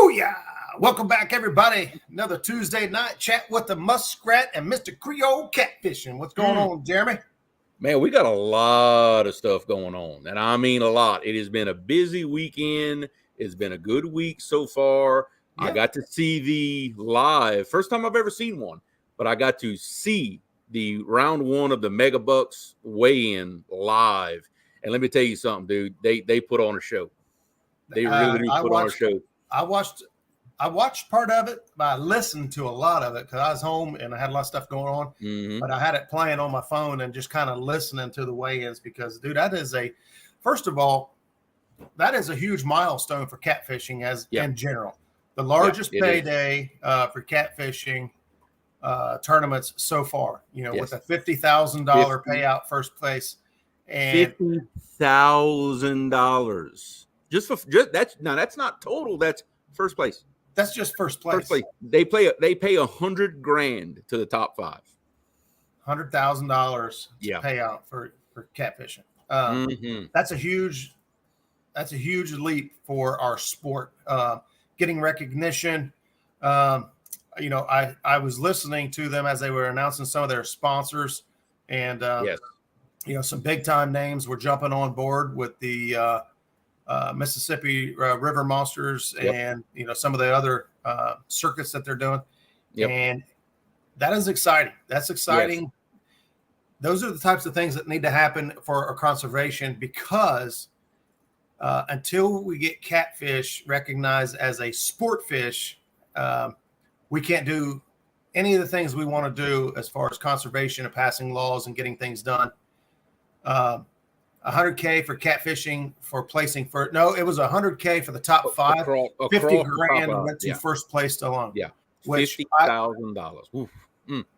Booyah! Welcome back, everybody. Another Tuesday night chat with the Muskrat and Mr. Creole Catfishing. What's going on, Jeremy? Man, we got a lot of stuff going on, and I mean a lot. It has been a busy weekend. It's been a good week so far. Yep. I got to see the live. First time I've ever seen one, but I got to see the round one of the Mega Bucks weigh-in live. And let me tell you something, dude. They put on a show. They really do put on a show. I watched part of it, but I listened to a lot of it because I was home and I had a lot of stuff going on. Mm-hmm. But I had it playing on my phone and just kind of listening to the weigh-ins because, dude, first of all, that is a huge milestone for catfishing in general. The largest payday for catfishing tournaments so far, with a $50,000 payout first place. And $50,000. That's not total. That's first place. That's just first place. They pay $100,000 to the top five. $100,000 payout for catfishing. That's a huge leap for our sport. Getting recognition. I was listening to them as they were announcing some of their sponsors, and some big time names were jumping on board with the Mississippi River Monsters and some of the other circuits that they're doing, and that is exciting. That's exciting. Yes. Those are the types of things that need to happen for our conservation because until we get catfish recognized as a sport fish, we can't do any of the things we want to do as far as conservation and passing laws and getting things done. $100K for catfishing for placing first. No, it was $100K for the top five. $50,000 went to first place alone. Yeah, $50,000.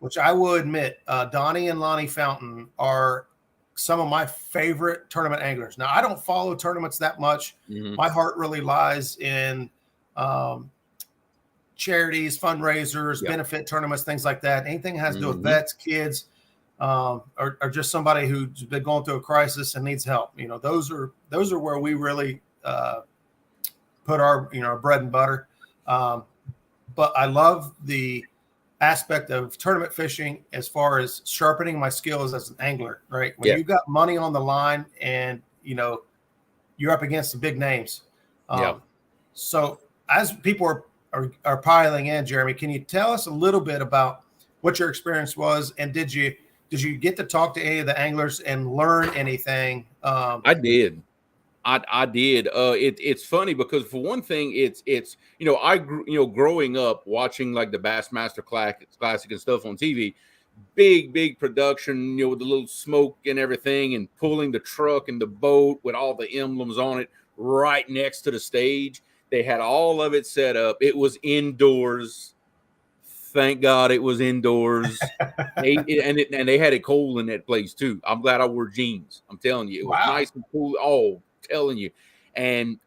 Which I will admit, Donnie and Lonnie Fountain are some of my favorite tournament anglers. Now, I don't follow tournaments that much. Mm-hmm. My heart really lies in charities, fundraisers, benefit tournaments, things like that. Anything that has to do with vets, kids. Or just somebody who's been going through a crisis and needs help. Those are where we really put our bread and butter. But I love the aspect of tournament fishing as far as sharpening my skills as an angler. Right when you've got money on the line and you're up against the big names. So as people are piling in, Jeremy, can you tell us a little bit about what your experience was, and did you get to talk to any of the anglers and learn anything? I did. I did. It's funny because for one thing, it's I grew, growing up watching like the Bassmaster Classic and stuff on TV, big production, with the little smoke and everything, and pulling the truck and the boat with all the emblems on it right next to the stage. They had all of it set up. It was indoors. Thank God it was indoors. They had it cold in that place too. I'm glad I wore jeans. I'm telling you, it was nice and cool. Oh, telling you, and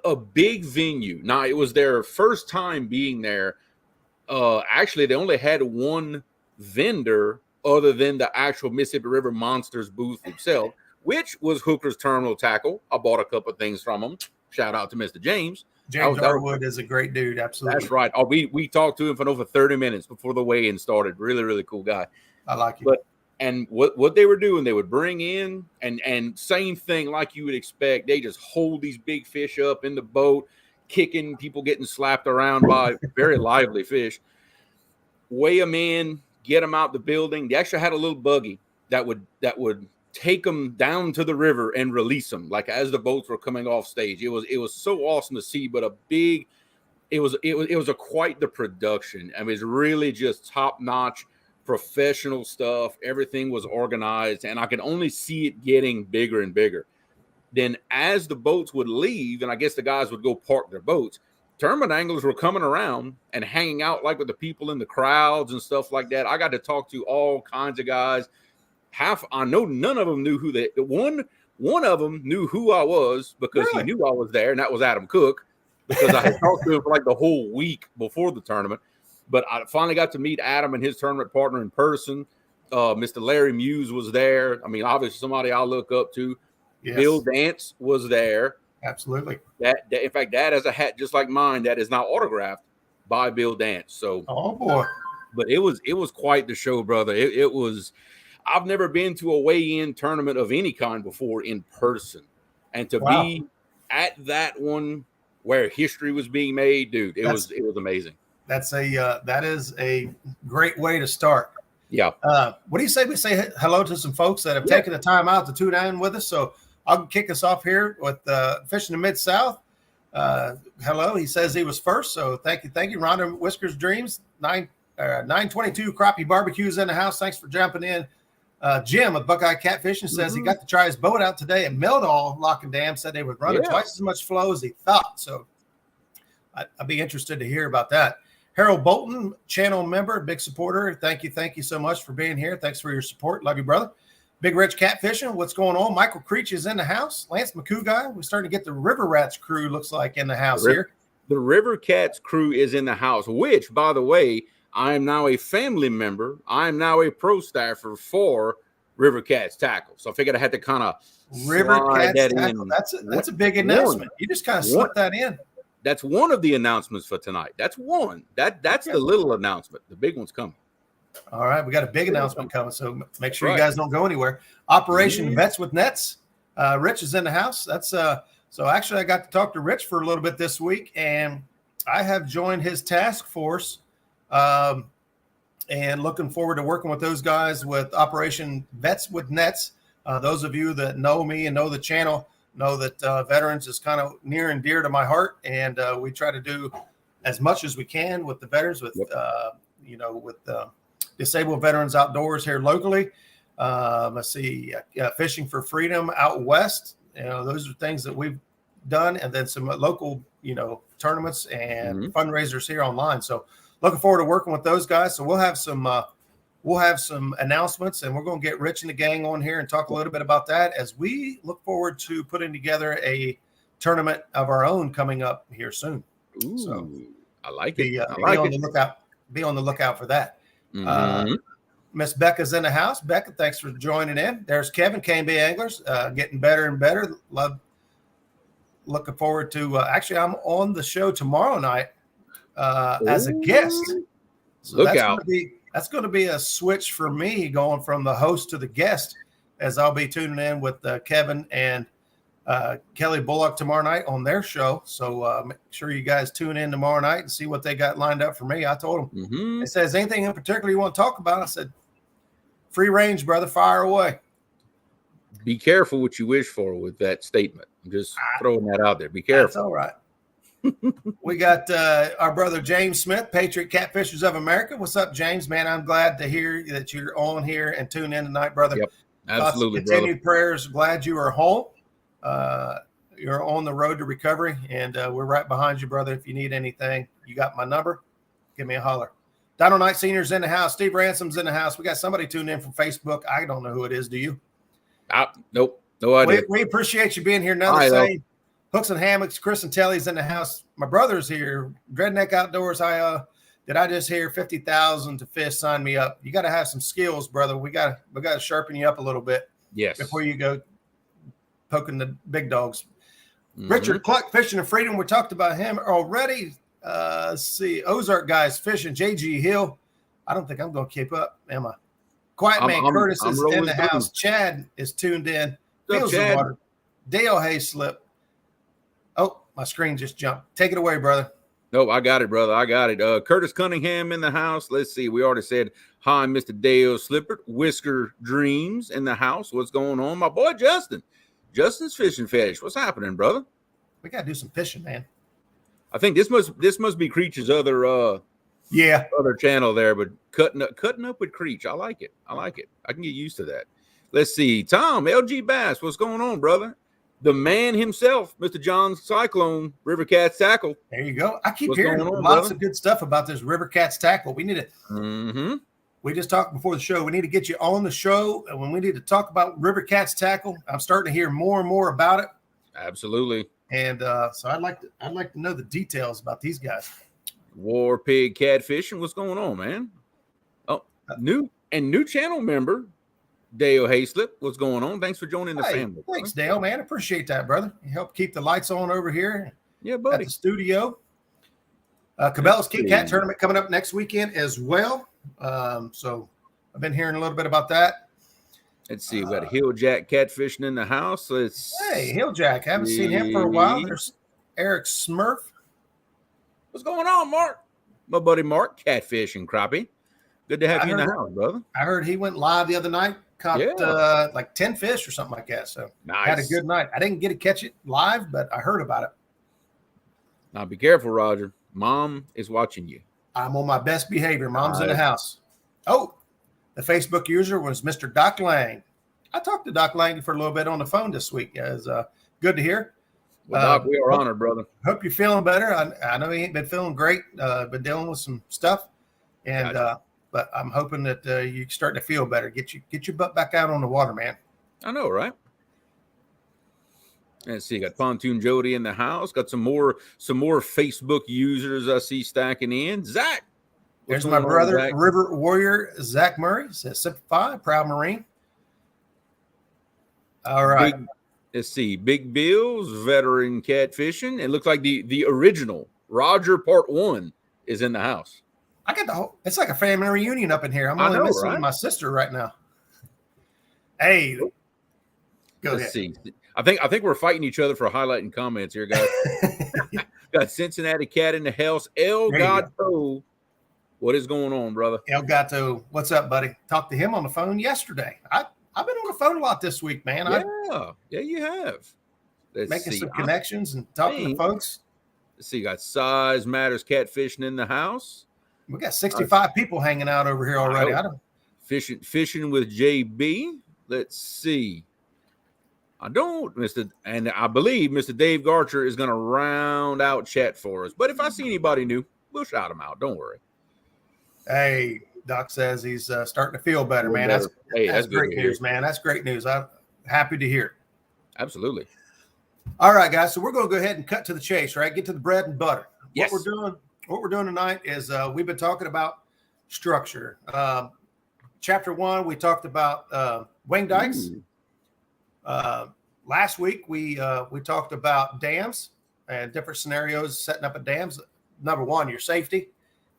a big venue. Now it was their first time being there. Actually, they only had one vendor other than the actual Mississippi River Monsters booth itself, which was Hooker's Terminal Tackle. I bought a couple of things from them. Shout out to Mr. James. James Arwood is a great dude. Absolutely. That's right. We talked to him for over 30 minutes before the weigh-in started. Really, really cool guy. I like it. And what they were doing, they would bring in and same thing like you would expect. They just hold these big fish up in the boat, kicking, people getting slapped around by very lively fish. Weigh them in, get them out the building. They actually had a little buggy that would take them down to the river and release them, like as the boats were coming off stage. It was so awesome to see, but it was quite the production. I mean, it's really just top notch professional stuff. Everything was organized, and I could only see it getting bigger and bigger. Then as the boats would leave, and I guess the guys would go park their boats, tournament anglers were coming around and hanging out like with the people in the crowds and stuff like that. I got to talk to all kinds of guys. I know none of them knew who one of them knew who I was because he knew I was there, and that was Adam Cook, because I had talked to him for like the whole week before the tournament. But I finally got to meet Adam and his tournament partner in person. Mr. Larry Muse was there. I mean, obviously somebody I look up to. Yes. Bill Dance was there. Absolutely. That in fact, that has a hat just like mine that is now autographed by Bill Dance. So, oh boy, but it was quite the show, brother. It was. I've never been to a weigh-in tournament of any kind before in person, and to be at that one where history was being made, dude, it was amazing. That is a great way to start. Yeah. What do you say we say hello to some folks that have taken the time out to tune in with us? So I'll kick us off here with Fishing the Mid-South. Hello. He says he was first. So thank you. Rhonda Whiskers Dreams, 922 Crappie Barbecues in the house. Thanks for jumping in. Jim with Buckeye Catfishing says he got to try his boat out today at Meldal Lock and Dam. Said they would run twice as much flow as he thought. So I'd be interested to hear about that. Harold Bolton, channel member, big supporter. Thank you so much for being here. Thanks for your support. Love you, brother. Big Rich Catfishing, what's going on? Michael Creech is in the house. Lance McCoo guy. We're starting to get the River Rats crew, looks like, in the house here. The River Cats crew is in the house, which, by the way, I am now a family member. I am now a pro staffer for River Cats Tackle. So I figured I had to kind of River Cats Tackle. That's a big announcement. You just kind of slipped that in. That's one of the announcements for tonight. That's one. That's the little announcement. The big one's coming. All right, we got a big announcement coming, so make sure you guys don't go anywhere. Operation Vets with Nets. Rich is in the house. That's so actually I got to talk to Rich for a little bit this week, and I have joined his task force. And looking forward to working with those guys with Operation Vets with Nets. Those of you that know me and know the channel know that veterans is kind of near and dear to my heart, and we try to do as much as we can with the veterans, with with disabled veterans outdoors here locally. Let's see, Fishing for Freedom out west. Those are things that we've done, and then some local tournaments and fundraisers here online. So looking forward to working with those guys. So we'll have some announcements, and we're going to get Rich and the gang on here and talk a little bit about that as we look forward to putting together a tournament of our own coming up here soon. Ooh, so I like it. Be on the lookout for that. Miss Becca's in the house. Becca, thanks for joining in. There's Kevin, K&B Anglers, getting better and better. Looking forward to actually I'm on the show tomorrow night as a guest. So that's going to be a switch for me, going from the host to the guest, as I'll be tuning in with Kevin and Kelly Bullock tomorrow night on their show. So make sure you guys tune in tomorrow night and see what they got lined up for me. I told them, They said, is anything in particular you want to talk about? I said, free range, brother, fire away. Be careful what you wish for with that statement. I'm just throwing that out there. Be careful. That's all right. We got our brother James Smith, Patriot Catfishers of America. What's up, James? Man, I'm glad to hear that you're on here and tune in tonight, brother. Yep, absolutely, continued prayers. Glad you are home. You're on the road to recovery, and we're right behind you, brother. If you need anything, you got my number. Give me a holler. Dino Knight Senior's in the house. Steve Ransom's in the house. We got somebody tuned in from Facebook. I don't know who it is. Do you? Nope. No idea. We appreciate you being here. Another Hooks and Hammocks, Chris and Telly's in the house. My brother's here. Dreadneck Outdoors. Did I just hear 50,000 to fish? Sign me up. You got to have some skills, brother. We got to sharpen you up a little bit. Yes. Before you go poking the big dogs. Richard Cluck, Fishing and Freedom. We talked about him already. Let's see. Ozark guys fishing. JG Hill. I don't think I'm going to keep up, am I? Quiet Man Curtis is in the house. Chad is tuned in. Feels the water. Dale Hayes slip. Oh, my screen just jumped. Take it away, brother. Nope, I got it, brother. I got it. Curtis Cunningham in the house. Let's see. We already said hi, Mr. Dale Slippert. Whisker Dreams in the house. What's going on? My boy Justin. Justin's fishing fetish. What's happening, brother? We got to do some fishing, man. I think this must be Creech's other channel there, but cutting up with Creech. I like it. I can get used to that. Let's see. Tom, LG Bass. What's going on, brother? The man himself, Mr. John Cyclone, River Cats Tackle. There you go. I keep hearing lots of good stuff about this River Cats Tackle. We need to. We just talked before the show. We need to get you on the show, and when we need to talk about River Cats Tackle, I'm starting to hear more and more about it. Absolutely. And so I'd like to know the details about these guys. War Pig Catfishing. What's going on, man? Oh, new channel member, Dale Hayslip, what's going on? Thanks for joining the Hey, family. thanks, Dale, man. Appreciate that, brother. You help keep the lights on over here Yeah, at buddy. the studio. Cabela's Kit Kat tournament coming up next weekend as well. So I've been hearing a little bit about that. Let's see. We've got Hill Jack Catfishing in the house. Hey, Hill Jack. Haven't seen him for a while. There's Eric Smurf. What's going on, Mark? My buddy Mark, Catfish and Crappie. Good to have you in the house, brother. I heard he went live the other night, caught like 10 fish or something like that. So nice. Had a good night. I didn't get to catch it live, but I heard about it. Now be careful, Roger. Mom is watching you. I'm on my best behavior. Mom's in the house. Oh, the Facebook user was Mr. Doc Lang. I talked to Doc Lang for a little bit on the phone this week. It was good to hear. Well, Doc, we are honored, brother. Hope you're feeling better. I know he ain't been feeling great. Been dealing with some stuff, and gotcha. But I'm hoping that you start to feel better. Get your butt back out on the water, man. I know, right? Let's see. Got Pontoon Jody in the house. Got some more Facebook users I see stacking in. Zach, there's my brother, Zach? River Warrior Zach Murray. Says Simplify, proud Marine. All right. Let's see. Big Bill's veteran catfishing. It looks like the original Roger Part 1 is in the house. I got the whole. It's like a family reunion up in here. I'm only missing my sister right now. Hey, let's see. I think we're fighting each other for highlighting comments here, guys. Got Cincinnati Cat in the house. El Gato. What is going on, brother? El Gato, what's up, buddy? Talked to him on the phone yesterday. I've been on the phone a lot this week, man. Yeah, you have. Making some connections and talking to folks. Let's see, got Size Matters Catfishing in the house. We got 65 people hanging out over here already. Fishing with JB. Let's see. I believe Mr. Dave Garcher is going to round out chat for us. But if I see anybody new, we'll shout them out. Don't worry. Hey, Doc says he's starting to feel better, man. That's great news, man. That's great news. I'm happy to hear. Absolutely. All right, guys. So we're going to go ahead and cut to the chase, right? Get to the bread and butter. Yes. What we're doing tonight is we've been talking about structure. Chapter 1, we talked about wing dikes. Last week we talked about dams and different scenarios setting up a dams. Number 1, your safety.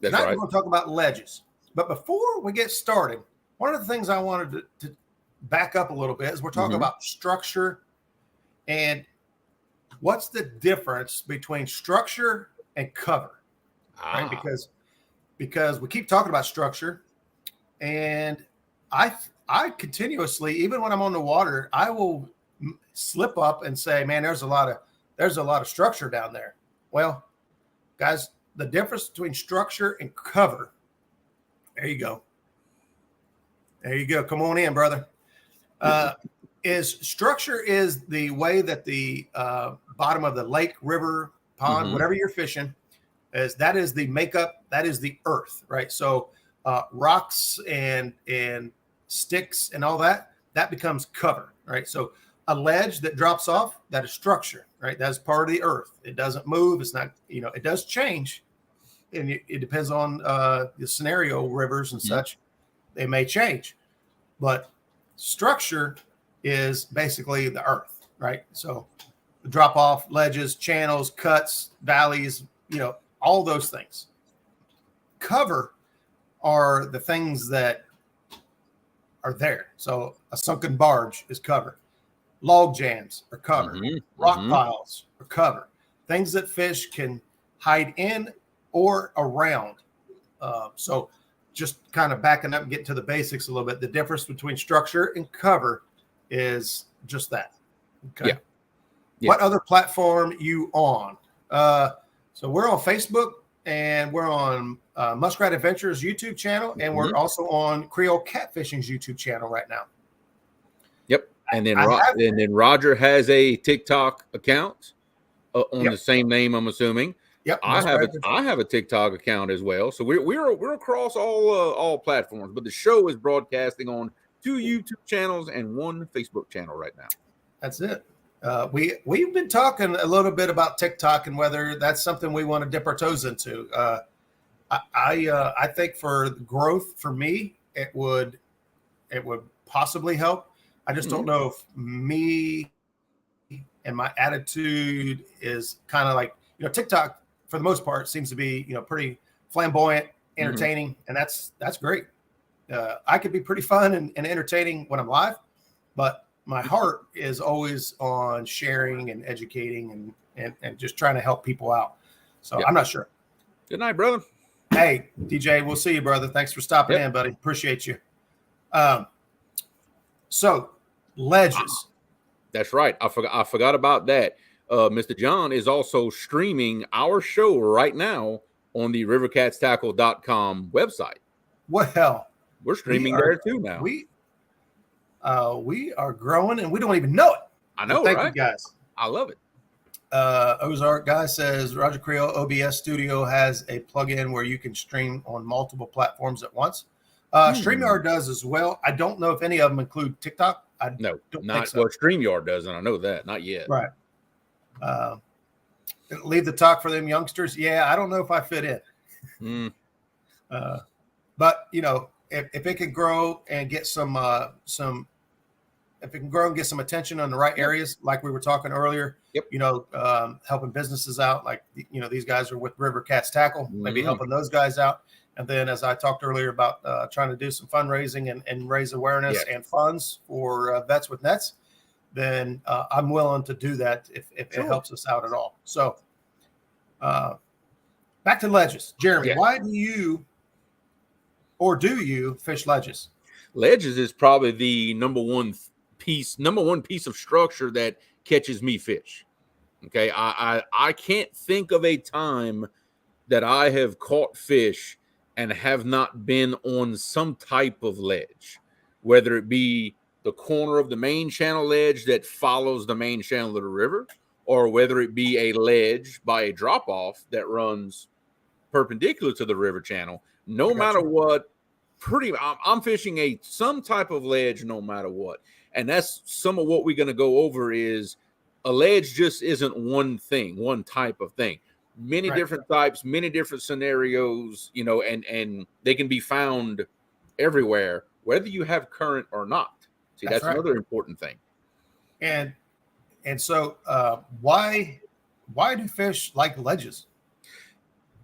That's Tonight right. we're going to talk about ledges. But before we get started, one of the things I wanted to back up a little bit is we're talking about structure and what's the difference between structure and cover, right? Because we keep talking about structure, and I continuously, even when I'm on the water, I will slip up and say, "Man, there's a lot of structure down there." Well, guys, the difference between structure and cover. There you go. Come on in, brother. Structure is the way that the bottom of the lake, river, pond, whatever you're fishing, that is the makeup. That is the earth, right? So rocks and sticks and all that becomes cover, right? So a ledge that drops off, that is structure, right? That's part of the earth. It doesn't move. It's not, it does change. And it depends on the scenario, rivers and such, they may change. But structure is basically the earth, right? So the drop off, ledges, channels, cuts, valleys, all those things. Cover are the things that are there. So a sunken barge is cover. Log jams are cover. Rock piles are cover. Things that fish can hide in or around. So just kind of backing up and getting to the basics a little bit. The difference between structure and cover is just that. Okay. Yeah. What other platform you on? So we're on Facebook and we're on Muskrat Adventures YouTube channel, and we're also on Creole Catfishing's YouTube channel right now. Yep. And then Roger has a TikTok account on the same name, I'm assuming. Yep, I have a TikTok account as well. So we're across all platforms, but the show is broadcasting on 2 YouTube channels and 1 Facebook channel right now. That's it. We've been talking a little bit about TikTok and whether that's something we want to dip our toes into. I think for growth for me, it would possibly help. I just don't know if me and my attitude is kind of like, TikTok for the most part seems to be, pretty flamboyant, entertaining, and that's great. I could be pretty fun and entertaining when I'm live, but my heart is always on sharing and educating and just trying to help people out. So I'm not sure. Good night, brother. Hey, DJ, we'll see you, brother. Thanks for stopping in, buddy. Appreciate you. So LEDGES. That's right. I forgot about that. Mr. John is also streaming our show right now on the rivercatstackle.com website. Well, we're streaming there too now. We are growing and we don't even know it. I know, Thank right? you, guys. I love it. Ozark guy says Roger Creole OBS Studio has a plugin where you can stream on multiple platforms at once. StreamYard does as well. I don't know if any of them include TikTok. No, not so. Well, StreamYard doesn't. I know that. Not yet. Right. Leave the talk for them youngsters. Yeah, I don't know if I fit in. But if it can grow and get some if it can grow and get some attention on the right areas, like we were talking earlier, helping businesses out, like these guys are with River Cats Tackle, maybe helping those guys out. And then, as I talked earlier about trying to do some fundraising and raise awareness and funds for Vets with Nets, then I'm willing to do that if it helps us out at all. So back to LEDGES. Jeremy, why do you fish LEDGES? LEDGES is probably the number one piece of structure that catches me fish. Okay, I can't think of a time that I have caught fish and have not been on some type of ledge, whether it be the corner of the main channel ledge that follows the main channel of the river, or whether it be a ledge by a drop-off that runs perpendicular to the river channel. No matter what, I'm fishing some type of ledge no matter what. And that's some of what we're going to go over is a ledge just isn't one thing, one type of thing. Many different types, many different scenarios, and they can be found everywhere, whether you have current or not. See, that's another important thing. And so why do fish like ledges?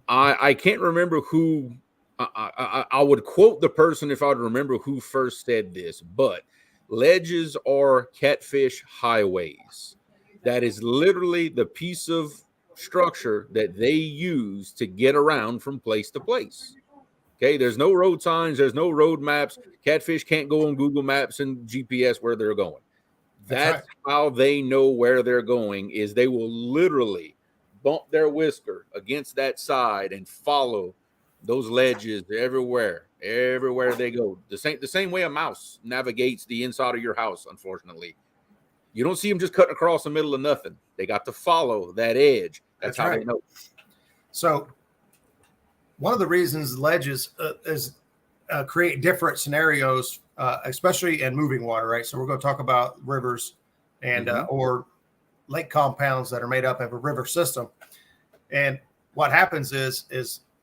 I can't remember who. I would quote the person if I would remember who first said this, but ledges are catfish highways. That is literally the piece of structure that they use to get around from place to place. Okay, there's no road signs, there's no road maps. Catfish can't go on Google Maps and GPS where they're going. That's how they know where they're going, is they will literally bump their whisker against that side and follow those ledges everywhere they go. The same way a mouse navigates the inside of your house, unfortunately. You don't see them just cutting across the middle of nothing. They got to follow that edge. That's how they know. So one of the reasons ledges is create different scenarios, especially in moving water, right? So we're going to talk about rivers and or lake compounds that are made up of a river system. And what happens is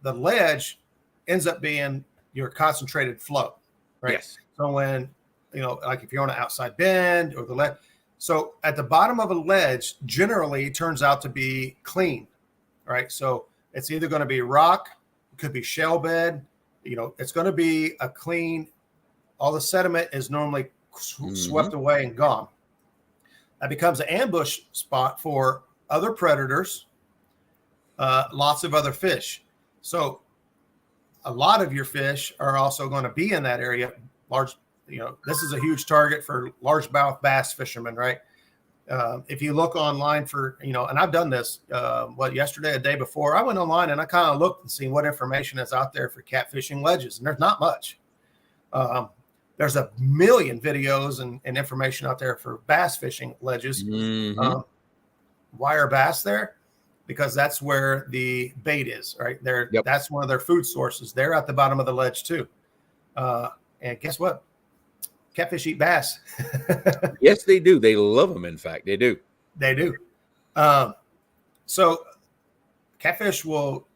the ledge ends up being your concentrated flow, right? Yes. So when, like if you're on an outside bend or the ledge, so at the bottom of a ledge generally turns out to be clean, right? So it's either going to be rock, it could be shell bed, it's going to be a clean, all the sediment is normally swept away and gone. That becomes an ambush spot for other predators, lots of other fish. So a lot of your fish are also going to be in that area. Large, this is a huge target for largemouth bass fishermen, right? If you look online for, and I've done this, yesterday, a day before, I went online and I kind of looked and see what information is out there for catfishing ledges, and there's not much. There's a million videos and information out there for bass fishing ledges. Why are bass there? Because that's where the bait is, right? That's one of their food sources. They're at the bottom of the ledge too. And guess what? Catfish eat bass. Yes, they do. They love them. In fact, they do. They do. So catfish will,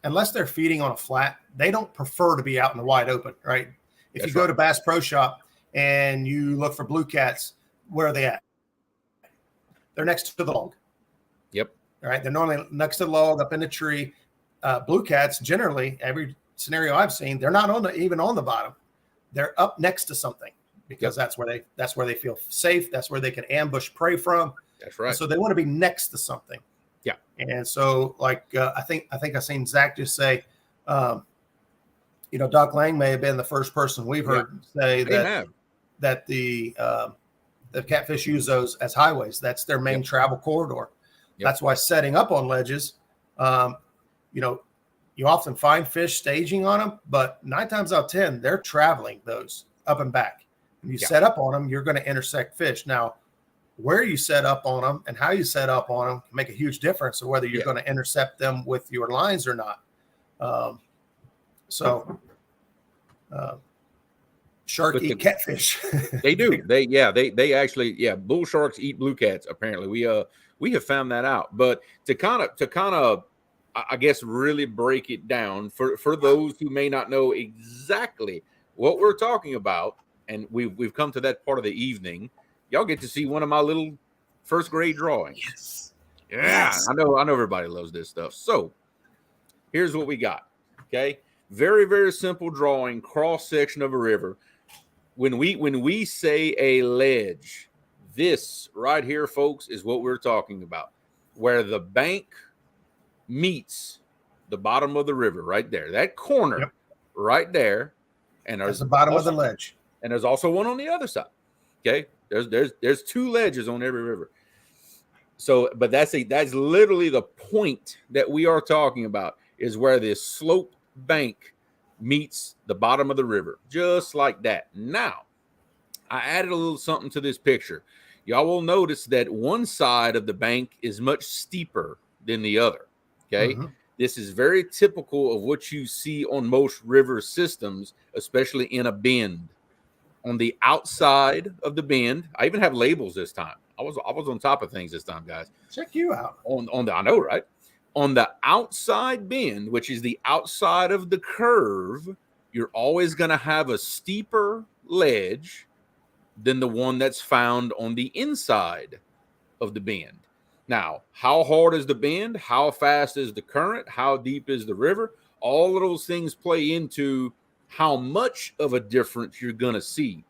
unless they're feeding on a flat, they don't prefer to be out in the wide open, right? If you go to Bass Pro Shop and you look for blue cats, where are they at? They're next to the log. Yep. All right. They're normally next to the log, up in the tree. Blue cats, generally, every scenario I've seen, they're not even on the bottom. They're up next to something because that's where they feel safe. That's where they can ambush prey from. That's right. And so they want to be next to something. Yeah. And so, like, I think I seen Zach just say, Doc Lang may have been the first person we've heard say that the catfish use those as highways. That's their main travel corridor. Yep. That's why setting up on ledges, you often find fish staging on them, but 9 times out of 10, they're traveling those up and back. When you set up on them, you're going to intersect fish. Now, where you set up on them and how you set up on them can make a huge difference of whether you're going to intercept them with your lines or not. Shark eat catfish. They do. They actually, bull sharks eat blue cats. Apparently, we have found that out. But to kind of, I guess, really break it down for those who may not know exactly what we're talking about, and we've come to that part of the evening. Y'all get to see one of my little first grade drawings. Yes. Yeah, yes. I know everybody loves this stuff. So here's what we got. Okay. Very, very simple drawing, cross section of a river. When we say a ledge, this right here, folks, is what we're talking about. Where the bank meets the bottom of the river, right there. That corner right there. And there's the bottom of the ledge. And there's also one on the other side. Okay. There's 2 ledges on every river. So, but that's literally the point that we are talking about, is where this sloped bank meets the bottom of the river, just like that. Now, I added a little something to this picture. Y'all will notice that one side of the bank is much steeper than the other. Okay. Mm-hmm. This is very typical of what you see on most river systems, especially in a bend. On the outside of the bend, I even have labels this time. I was on top of things this time, guys. Check you out. I know, right? On the outside bend, which is the outside of the curve, you're always going to have a steeper ledge than the one that's found on the inside of the bend. Now, how hard is the bend? How fast is the current? How deep is the river? All of those things play into how much of a difference you're going to see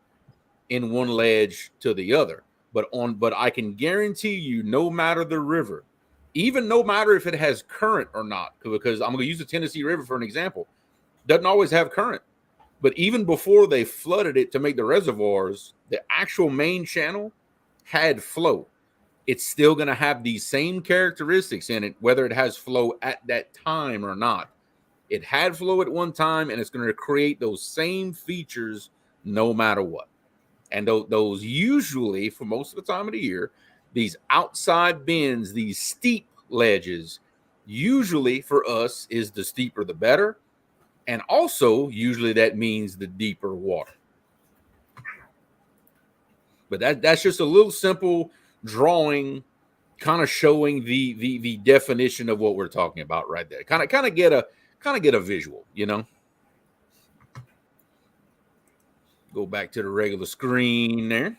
in one ledge to the other. But I can guarantee you, no matter the river, even no matter if it has current or not, because I'm going to use the Tennessee River for an example, doesn't always have current. But even before they flooded it to make the reservoirs, the actual main channel had flow. It's still going to have these same characteristics in it, whether it has flow at that time or not. It had flow at one time, and it's going to create those same features no matter what. And those usually, for most of the time of the year, these outside bends, these steep ledges, usually for us is the steeper the better. And also, usually that means the deeper water. But that's just a little simple drawing, kind of showing the definition of what we're talking about right there. Kind of get a visual, you know. Go back to the regular screen there.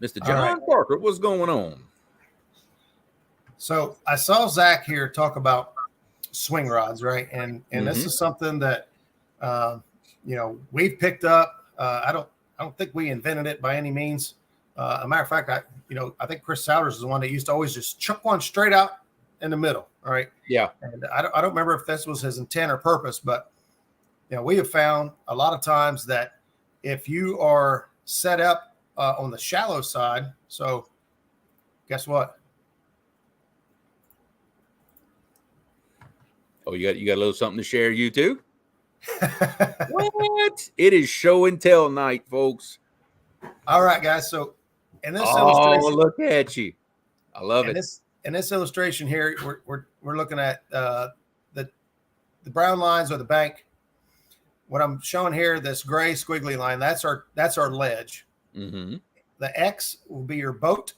Mr. John Parker, what's going on? So I saw Zach here talk about swing rods, right? And this is something that we've picked up. I don't think we invented it by any means. A matter of fact, I think Chris Souders is the one that used to always just chuck one straight out in the middle. All right. Yeah. And I don't remember if this was his intent or purpose, but we have found a lot of times that if you are set up on the shallow side, so guess what? Oh, you got a little something to share, you too? What? It is show and tell night, folks. All right, guys. So in this illustration, look at you. I love it. In this illustration here, we're looking at the brown lines or the bank. What I'm showing here, this gray squiggly line, that's our ledge. Mm-hmm. The X will be your boat,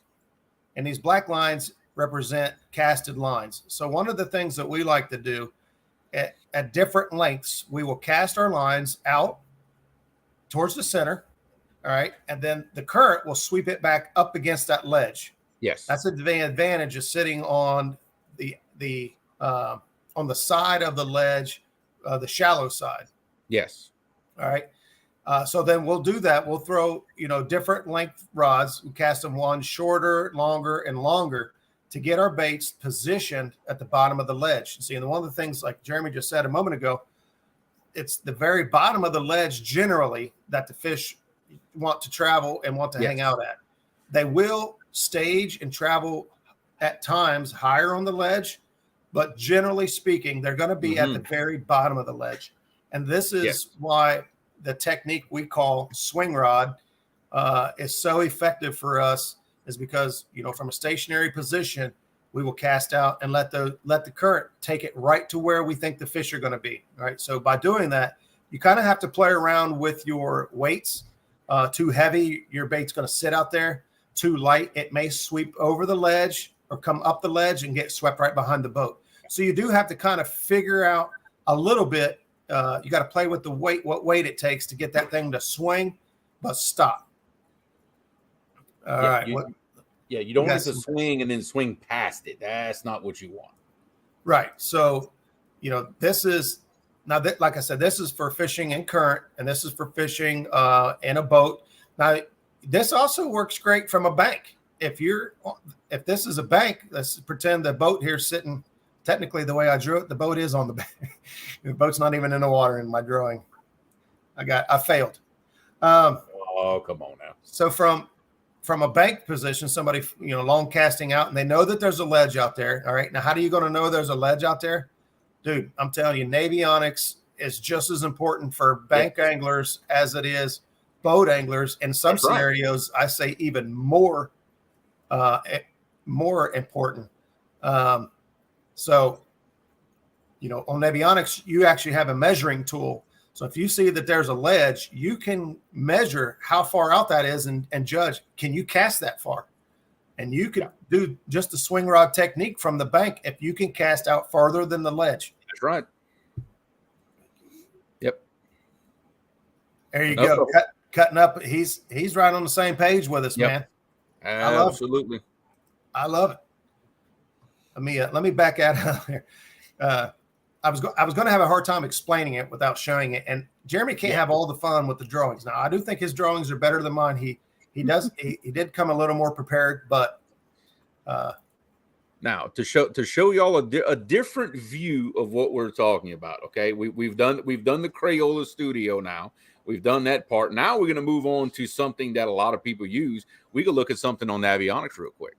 and these black lines represent casted lines. So one of the things that we like to do at different lengths. We will cast our lines out towards the center. All right. And then the current will sweep it back up against that ledge. Yes. That's the advantage of sitting on on the side of the ledge, the shallow side. Yes. All right. So then we'll do that. We'll throw, different length rods. We cast them one shorter, longer, and longer to get our baits positioned at the bottom of the ledge. See, and one of the things, like Jeremy just said a moment ago, it's the very bottom of the ledge generally that the fish want to travel and want to hang out at. They will stage and travel at times higher on the ledge, but generally speaking, they're going to be at the very bottom of the ledge. And this is why the technique we call swing rod is so effective for us, is because, from a stationary position, we will cast out and let the current take it right to where we think the fish are going to be. All right. So by doing that, you kind of have to play around with your weights. Too heavy, your bait's going to sit out there. Too light, it may sweep over the ledge or come up the ledge and get swept right behind the boat. So you do have to kind of figure out a little bit. You got to play with the weight, what weight it takes to get that thing to swing, but stop. All right. You don't want it to swing and then swing past it. That's not what you want. Right. So, this is now that, like I said, this is for fishing in current, and this is for fishing in a boat. Now, this also works great from a bank. If this is a bank, let's pretend the boat here sitting. Technically, the way I drew it, the boat is on the bank. The boat's not even in the water in my drawing. I failed. Oh, come on now. So from a bank position, somebody, long casting out, and they know that there's a ledge out there. All right. Now, how are you going to know there's a ledge out there? Dude, I'm telling you, Navionics is just as important for bank anglers as it is boat anglers. In some scenarios, I say even more important. So, on Navionics, you actually have a measuring tool. So if you see that there's a ledge, you can measure how far out that is and judge, can you cast that far? And you can do just the swing rod technique from the bank if you can cast out farther than the ledge. That's right. Yep. There you go. Cutting up. He's right on the same page with us, man. Absolutely. I love it. Let me back out of here. I was going to have a hard time explaining it without showing it, and Jeremy can't have all the fun with the drawings. Now, I do think his drawings are better than mine. He did come a little more prepared, but now to show y'all a different view of what we're talking about. Okay, we've done the Creole studio now. We've done that part. Now we're going to move on to something that a lot of people use. We could look at something on Navionics real quick.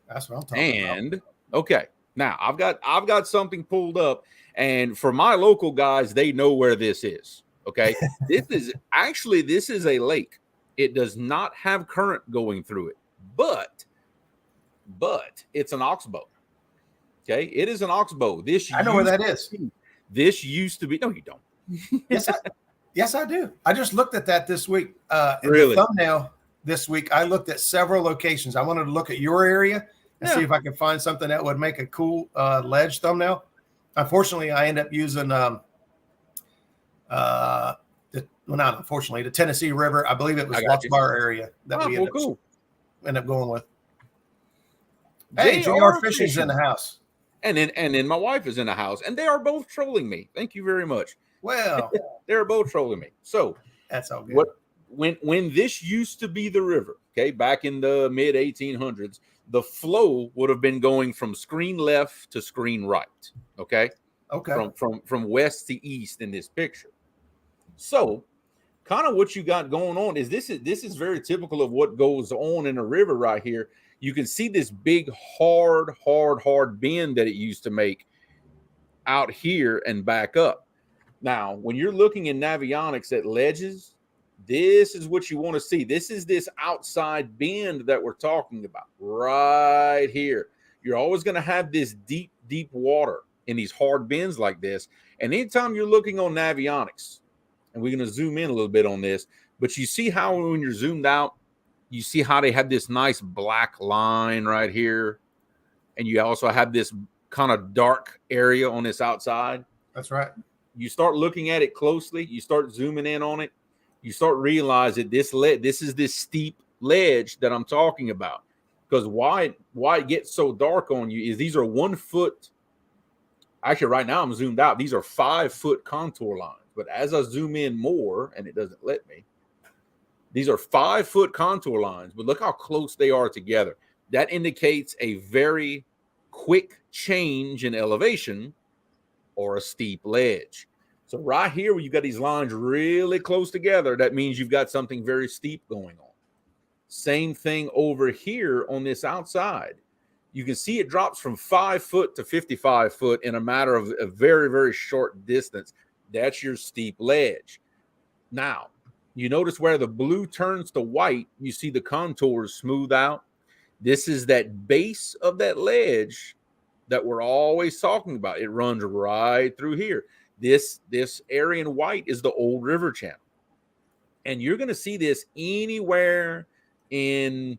That's what I'm talking about. Okay. Now I've got something pulled up, and for my local guys, they know where this is. Okay. This is a lake. It does not have current going through it, but it's an oxbow. Okay. It is an oxbow. I know where that is. This used to be. No, you don't. Yes, I do. I just looked at that this week. Really? The thumbnail this week, I looked at several locations. I wanted to look at your area and see if I could find something that would make a cool ledge thumbnail. Unfortunately, I end up using the Tennessee River. I believe it was Watts Bar area that we end up going with. Hey, JR Fishing's in the house. And then my wife is in the house, and they are both trolling me. Thank you very much. Well, they're both trolling me. So that's all good. When this used to be the river, okay, back in the mid 1800s, the flow would have been going from screen left to screen right. Okay. From west to east in this picture. So kind of what you got going on is this is very typical of what goes on in a river right here. You can see this big, hard bend that it used to make out here and back up. Now, when you're looking in Navionics at ledges, this is what you want to see. This is this outside bend that we're talking about right here. You're always going to have this deep water in these hard bends like this. And anytime you're looking on Navionics, and we're going to zoom in a little bit on this, but you see how when you're zoomed out, you see how they have this nice black line right here. And you also have this kind of dark area on this outside. That's right. You start looking at it closely, you start zooming in on it, you start realizing this is this steep ledge that I'm talking about. Because why it gets so dark on you is these are 1 foot. Actually, right now I'm zoomed out. These are 5-foot contour lines. But as I zoom in more, and it doesn't let me, these are 5-foot contour lines. But look how close they are together. That indicates a very quick change in elevation or a steep ledge. So right here, where you've got these lines really close together, that means you've got something very steep going on. Same thing over here on this outside. You can see it drops from 5 foot to 55 foot in a matter of a very, very short distance. That's your steep ledge. Now, you notice where the blue turns to white, you see the contours smooth out. This is that base of that ledge that we're always talking about. It runs right through here. This area in white is the old river channel. And you're going to see this anywhere in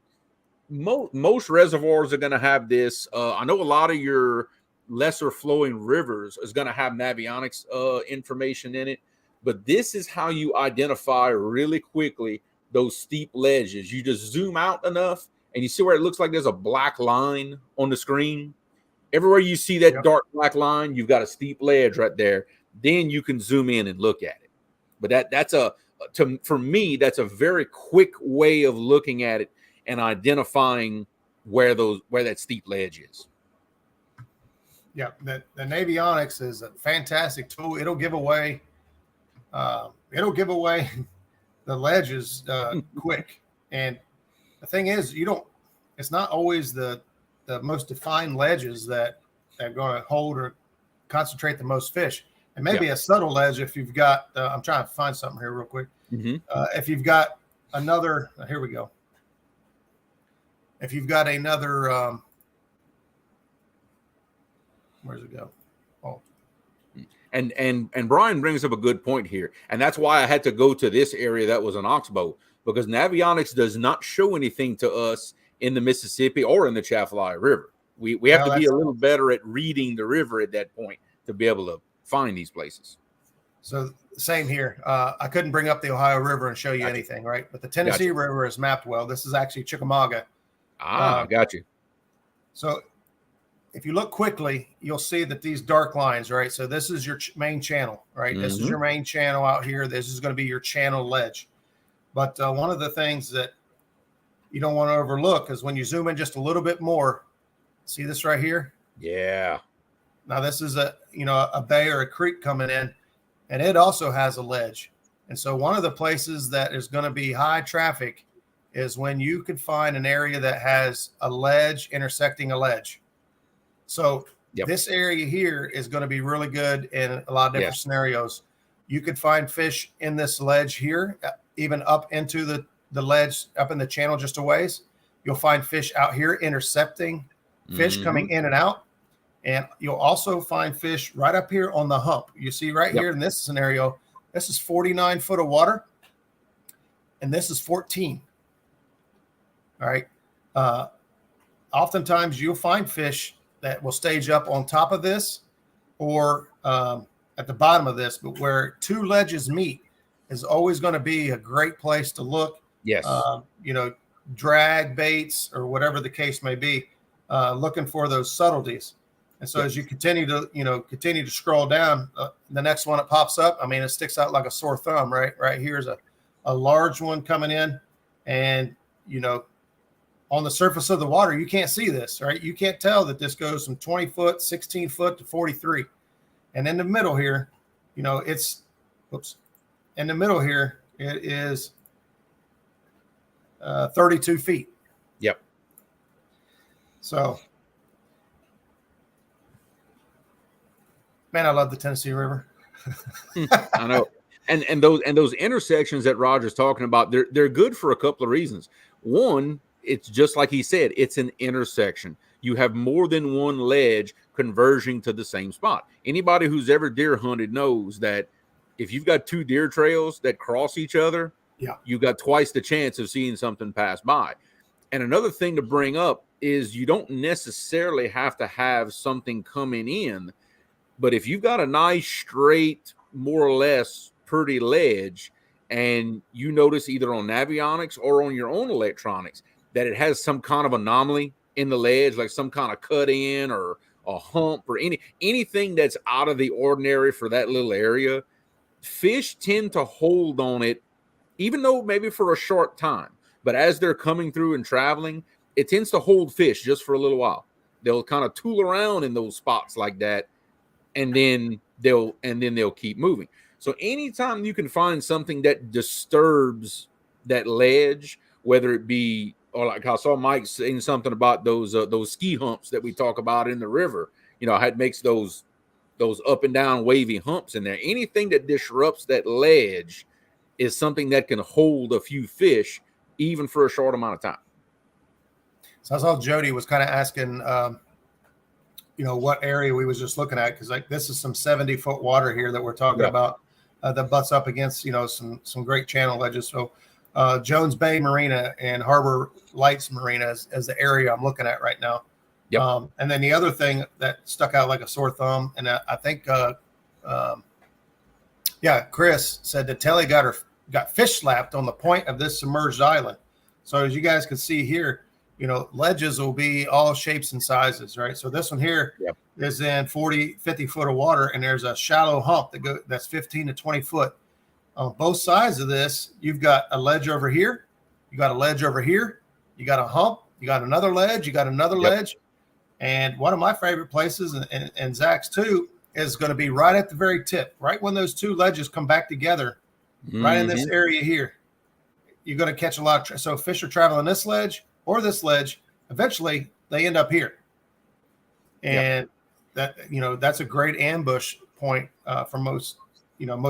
most reservoirs are going to have this. I know a lot of your lesser flowing rivers is going to have navionics information in it, but this is how you identify really quickly those steep ledges. You just zoom out enough and you see where it looks like there's a black line on the screen. Everywhere you see that dark black line, you've got a steep ledge right there. Then you can zoom in and look at it. But for me, that's a very quick way of looking at it and identifying where that steep ledge is. Yeah, the navionics is a fantastic tool. It'll give away the ledges quick. And the thing is, it's not always the most defined ledges that are going to hold or concentrate the most fish. And maybe a subtle ledge if you've got, I'm trying to find something here real quick. If you've got another, here we go. If you've got another, where's it go? Oh. And Brian brings up a good point here. And that's why I had to go to this area that was an oxbow, because navionics does not show anything to us in the Mississippi or in the Chaffalaya River. We have to be a little better at reading the river at that point to be able to find these places. So same here. I couldn't bring up the Ohio River and show you anything, right? But the Tennessee River is mapped well. This is actually Chickamauga. Got you. So if you look quickly, you'll see that these dark lines, right? So this is your main channel, right? This is your main channel out here. This is going to be your channel ledge. But one of the things that you don't want to overlook is when you zoom in just a little bit more, see this right here? Yeah. Now this is a bay or a creek coming in, and it also has a ledge. And so one of the places that is going to be high traffic is when you could find an area that has a ledge intersecting a ledge. So this area here is going to be really good in a lot of different scenarios. You could find fish in this ledge here, even up into the ledge, up in the channel just a ways. You'll find fish out here intercepting fish coming in and out. And you'll also find fish right up here on the hump. You see right here in this scenario, this is 49 foot of water, and this is 14. All right. Oftentimes you'll find fish that will stage up on top of this or at the bottom of this, but where two ledges meet is always going to be a great place to look. Yes. Drag baits or whatever the case may be, looking for those subtleties. And so as you continue to scroll down, the next one that pops up, I mean, it sticks out like a sore thumb, right? Right here is a large one coming in, and, on the surface of the water, you can't see this, right? You can't tell that this goes from 20 foot, 16 foot to 43. And in the middle here, in the middle here, it is 32 feet. Yep. So, man, I love the Tennessee River. I know. And those intersections that Roger's talking about, they're good for a couple of reasons. One, it's just like he said, it's an intersection. You have more than one ledge converging to the same spot. Anybody who's ever deer hunted knows that if you've got two deer trails that cross each other, you've got twice the chance of seeing something pass by. And another thing to bring up is you don't necessarily have to have something coming in, but if you've got a nice, straight, more or less pretty ledge, and you notice either on Navionics or on your own electronics that it has some kind of anomaly in the ledge, like some kind of cut in or a hump or anything that's out of the ordinary for that little area, fish tend to hold on it, even though maybe for a short time. But as they're coming through and traveling, it tends to hold fish just for a little while. They'll kind of tool around in those spots like that, and then they'll keep moving. So anytime you can find something that disturbs that ledge, whether it be, or like I saw Mike saying something about those ski humps that we talk about in the river, it makes those up and down wavy humps in there. Anything that disrupts that ledge is something that can hold a few fish even for a short amount of time. So I saw Jody was kind of asking, what area we was just looking at, because like this is some 70-foot water here that we're talking about that butts up against some great channel ledges. So Jones Bay Marina and Harbor Lights Marina is the area I'm looking at right now. Yep. And then the other thing that stuck out like a sore thumb, and I think Chris said that Telly got fish slapped on the point of this submerged island. So as you guys can see here, ledges will be all shapes and sizes, right? So this one here is in 40, 50 foot of water, and there's a shallow hump that's 15 to 20 foot. On both sides of this, you've got a ledge over here, you got a ledge over here, you got a hump, you got another ledge, you got another ledge. And one of my favorite places, and Zach's too, is going to be right at the very tip, right when those two ledges come back together, right in this area here. You're going to catch a lot of so fish are traveling this ledge or this ledge. Eventually, they end up here, and that's a great ambush point for most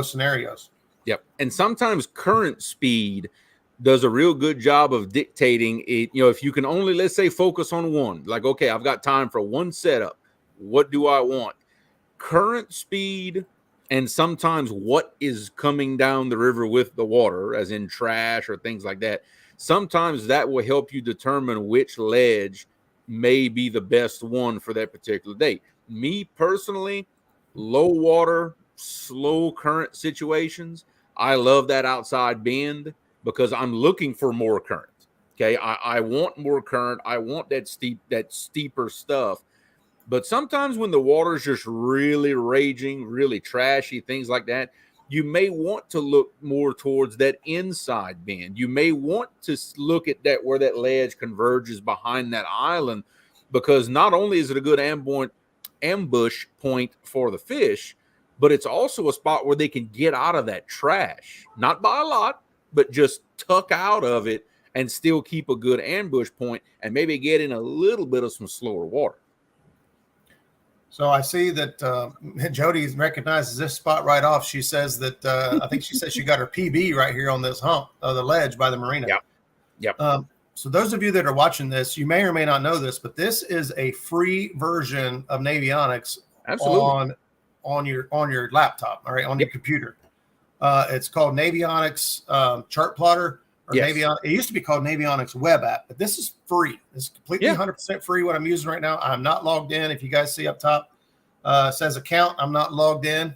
scenarios. Yep, and sometimes current speed does a real good job of dictating it. If you can only, let's say, focus on one, like, okay, I've got time for one setup. What do I want? Current speed, and sometimes what is coming down the river with the water, as in trash or things like that. Sometimes that will help you determine which ledge may be the best one for that particular day. Me personally, low water, slow current situations, I love that outside bend because I'm looking for more current. Okay, I want more current. I want that steeper stuff. But sometimes when the water's just really raging, really trashy, things like that, you may want to look more towards that inside bend. You may want to look at that where that ledge converges behind that island, because not only is it a good ambush point for the fish, but it's also a spot where they can get out of that trash. Not by a lot, but just tuck out of it and still keep a good ambush point and maybe get in a little bit of some slower water. So I see that Jody recognizes this spot right off. She says that I think she said she got her PB right here on this hump of the ledge by the marina. Yep. So those of you that are watching this, you may or may not know this, but this is a free version of Navionics on your laptop, all right, on your computer. It's called Navionics Chart Plotter, or Navionics. It used to be called Navionics Web App, but this is free. It's completely 100% free. What I'm using right now, I'm not logged in. If you guys see up top, it says account. I'm not logged in.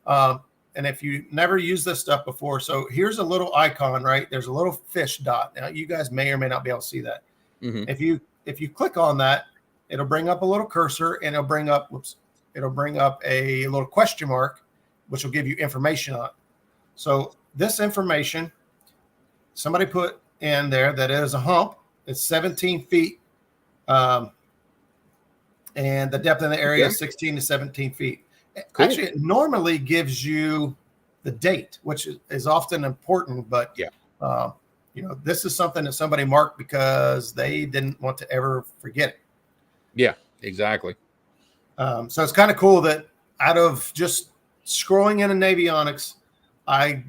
And if you never used this stuff before, so here's a little icon, right? There's a little fish dot. Now you guys may or may not be able to see that. Mm-hmm. If you click on that, it'll bring up a little cursor, and it'll bring up a little question mark, which will give you information on it. So this information, somebody put in there that it is a hump. It's 17 feet. And the depth in the area is 16 to 17 feet. Cool. Actually, it normally gives you the date, which is often important. But, this is something that somebody marked because they didn't want to ever forget it. Yeah, exactly. So it's kind of cool that out of just scrolling in Navionics, I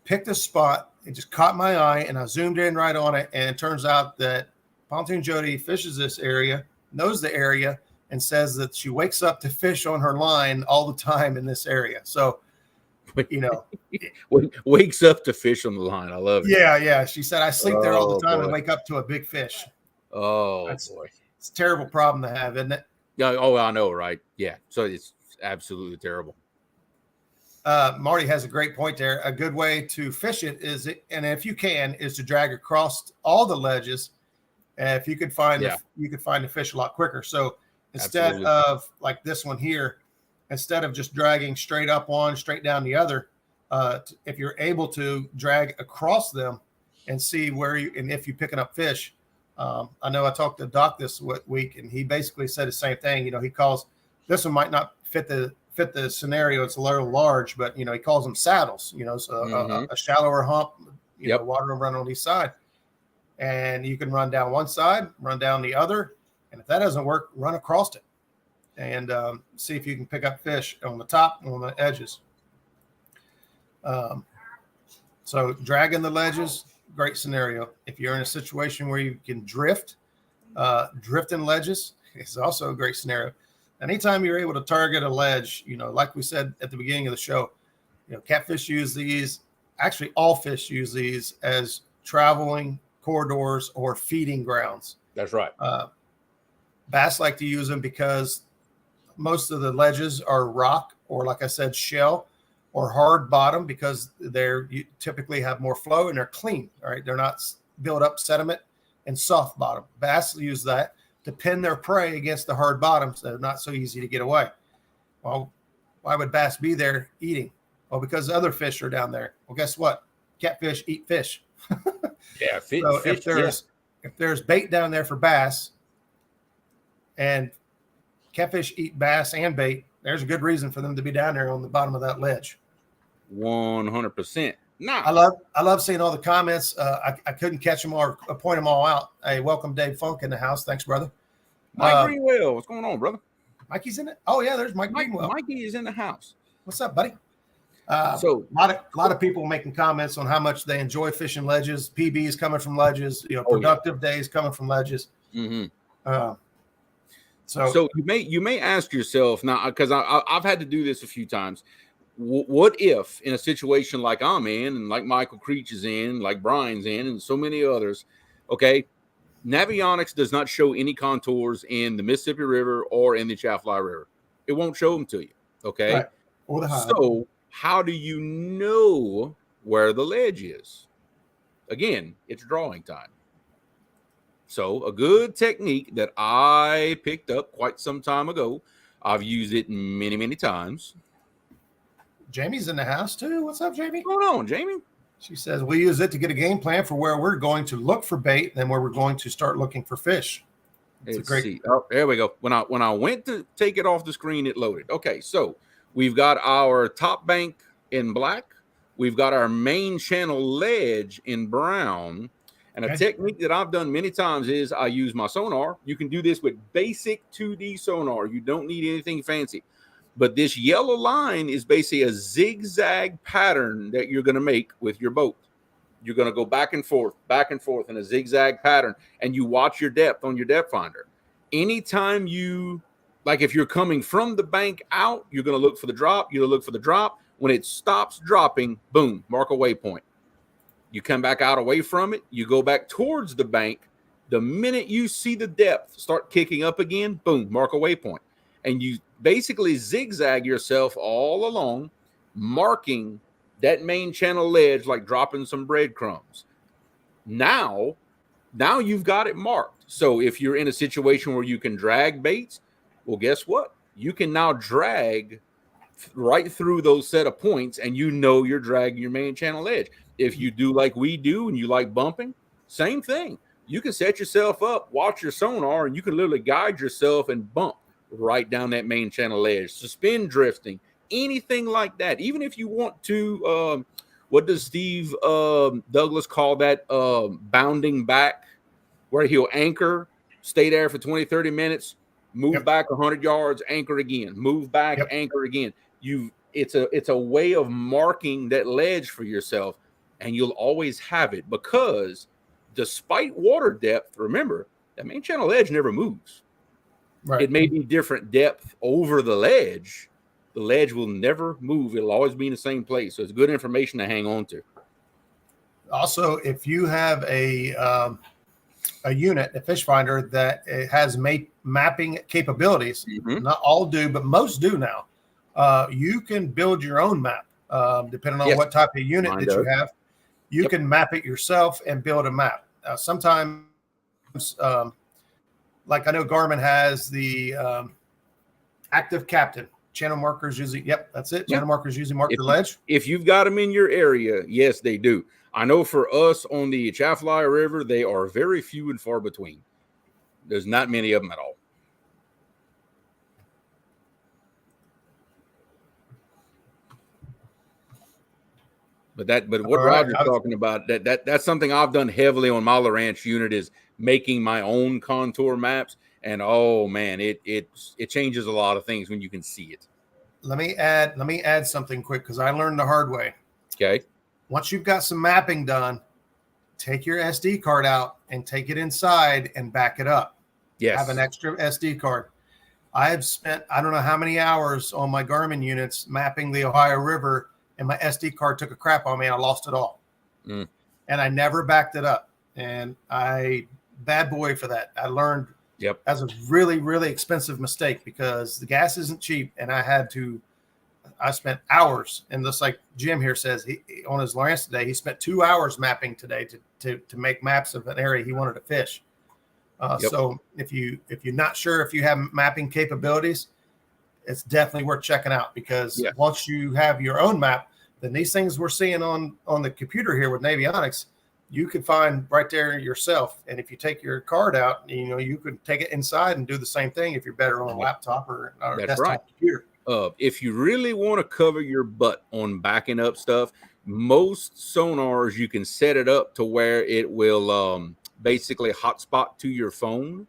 picked a spot. It just caught my eye, and I zoomed in right on it. And it turns out that Pontoon Jody fishes this area, knows the area, and says that she wakes up to fish on her line all the time in this area. So, wakes up to fish on the line. I love it. Yeah. She said, I sleep there all the time and wake up to a big fish. Oh It's boy. a terrible problem to have, isn't it? Yeah. Oh, I know, right? Yeah. So it's absolutely terrible. Marty has a great point there. A good way to fish it is, and if you can, is to drag across all the ledges. If you could find you could find the fish a lot quicker. So instead Absolutely. of like this one here, instead of just dragging straight up one, straight down the other, if you're able to drag across them and see where you and if you're picking up fish. I know I talked to Doc this week, and he basically said the same thing. You know, he calls this one might not fit the scenario. It's a little large, but you know, he calls them saddles. You know, so a shallower hump. You know, water will run on each side, and you can run down one side, run down the other, and if that doesn't work, run across it, and see if you can pick up fish on the top and on the edges. So dragging the ledges, great scenario. If you're in a situation where you can drift, drifting ledges is also a great scenario. Anytime you're able to target a ledge, you know, like we said at the beginning of the show, you know, catfish use these, actually all fish use these as traveling corridors or feeding grounds. That's right. Bass like to use them because most of the ledges are rock or, like I said, shell or hard bottom, because you typically have more flow and they're clean. All right. They're not built up sediment and soft bottom. Bass use that to pin their prey against the hard bottoms that are not so easy to get away. Well, why would bass be there eating? Well, because other fish are down there. Well, guess what? Catfish eat fish. Yeah. So if there's bait down there for bass and catfish eat bass and bait, there's a good reason for them to be down there on the bottom of that ledge. 100%. Nah. I love seeing all the comments. I couldn't catch them all or point them all out. Hey, welcome Dave Funk in the house. Thanks, brother. Mike Greenwell, what's going on, brother? Mikey's in it. Oh yeah, there's Mike Greenwell. Mikey is in the house. What's up, buddy? So a lot of people making comments on how much they enjoy fishing ledges. PBs coming from ledges. You know, productive days coming from ledges. Mm-hmm. So you may ask yourself now, because I've had to do this a few times. What if in a situation like I'm in, and like Michael Creech is in, like Brian's in, and so many others, okay, Navionics does not show any contours in the Mississippi River or in the Chaffly River. It won't show them to you, okay? Right. Or the high. So how do you know where the ledge is? Again, it's drawing time. So a good technique that I picked up quite some time ago, I've used it many, many times. Jamie's in the house too. What's up, Jamie? What's going on, Jamie? She says we use it to get a game plan for where we're going to look for bait, then where we're going to start looking for fish. Let's see. Oh, there we go. When I went to take it off the screen, it loaded. Okay, so we've got our top bank in black. We've got our main channel ledge in brown. And a technique that I've done many times is I use my sonar. You can do this with basic 2D sonar. You don't need anything fancy. But this yellow line is basically a zigzag pattern that you're going to make with your boat. You're going to go back and forth in a zigzag pattern, and you watch your depth on your depth finder. Anytime if you're coming from the bank out, you're going to look for the drop. You're going to look for the drop. When it stops dropping, boom, mark a waypoint. You come back out away from it. You go back towards the bank. The minute you see the depth start kicking up again, boom, mark a waypoint. And you basically zigzag yourself all along, marking that main channel ledge like dropping some breadcrumbs. Now you've got it marked. So if you're in a situation where you can drag baits, well, guess what? You can now drag right through those set of points, and you know you're dragging your main channel edge. If you do like we do and you like bumping, same thing. You can set yourself up, watch your sonar, and you can literally guide yourself and bump right down that main channel edge. Suspend drifting, anything like that. Even if you want to, what does Steve Douglas call that? Bounding back, where he'll anchor, stay there for 20, 30 minutes, move back 100 yards, anchor again, move back, anchor again. It's a way of marking that ledge for yourself, and you'll always have it, because despite water depth, remember, that main channel edge never moves. Right. It may be different depth over the ledge. The ledge will never move. It'll always be in the same place. So it's good information to hang on to. Also, if you have a a unit, a fish finder that has mapping capabilities. Mm-hmm. Not all do, but most do now. You can build your own map, depending on what type of unit that you have. You can map it yourself and build a map. Sometimes, like I know Garmin has the active captain. Channel markers usually, that's it. Channel markers usually mark the ledge. If you've got them in your area, yes, they do. I know for us on the Atchafalaya River, they are very few and far between. There's not many of them at all. But what Roger's talking about, that's something I've done heavily on my La Ranch unit, is making my own contour maps. And oh man, it changes a lot of things when you can see it. Let me add something quick, because I learned the hard way. Okay. Once you've got some mapping done, take your SD card out and take it inside and back it up. Yes. Have an extra SD card. I have spent I don't know how many hours on my Garmin units mapping the Ohio River, and my SD card took a crap on me and I lost it all. And I never backed it up. And bad boy for that. I learned that's a really, really expensive mistake, because the gas isn't cheap. And I spent hours, and just like Jim here says, he on his Lawrence today, he spent 2 hours mapping today to make maps of an area he wanted to fish. So if you're not sure if you have mapping capabilities, it's definitely worth checking out, because once you have your own map, then these things we're seeing on the computer here with Navionics, you can find right there yourself. And if you take your card out, you could take it inside and do the same thing if you're better on a laptop or desktop computer. If you really want to cover your butt on backing up stuff, most sonars, you can set it up to where it will basically hotspot to your phone,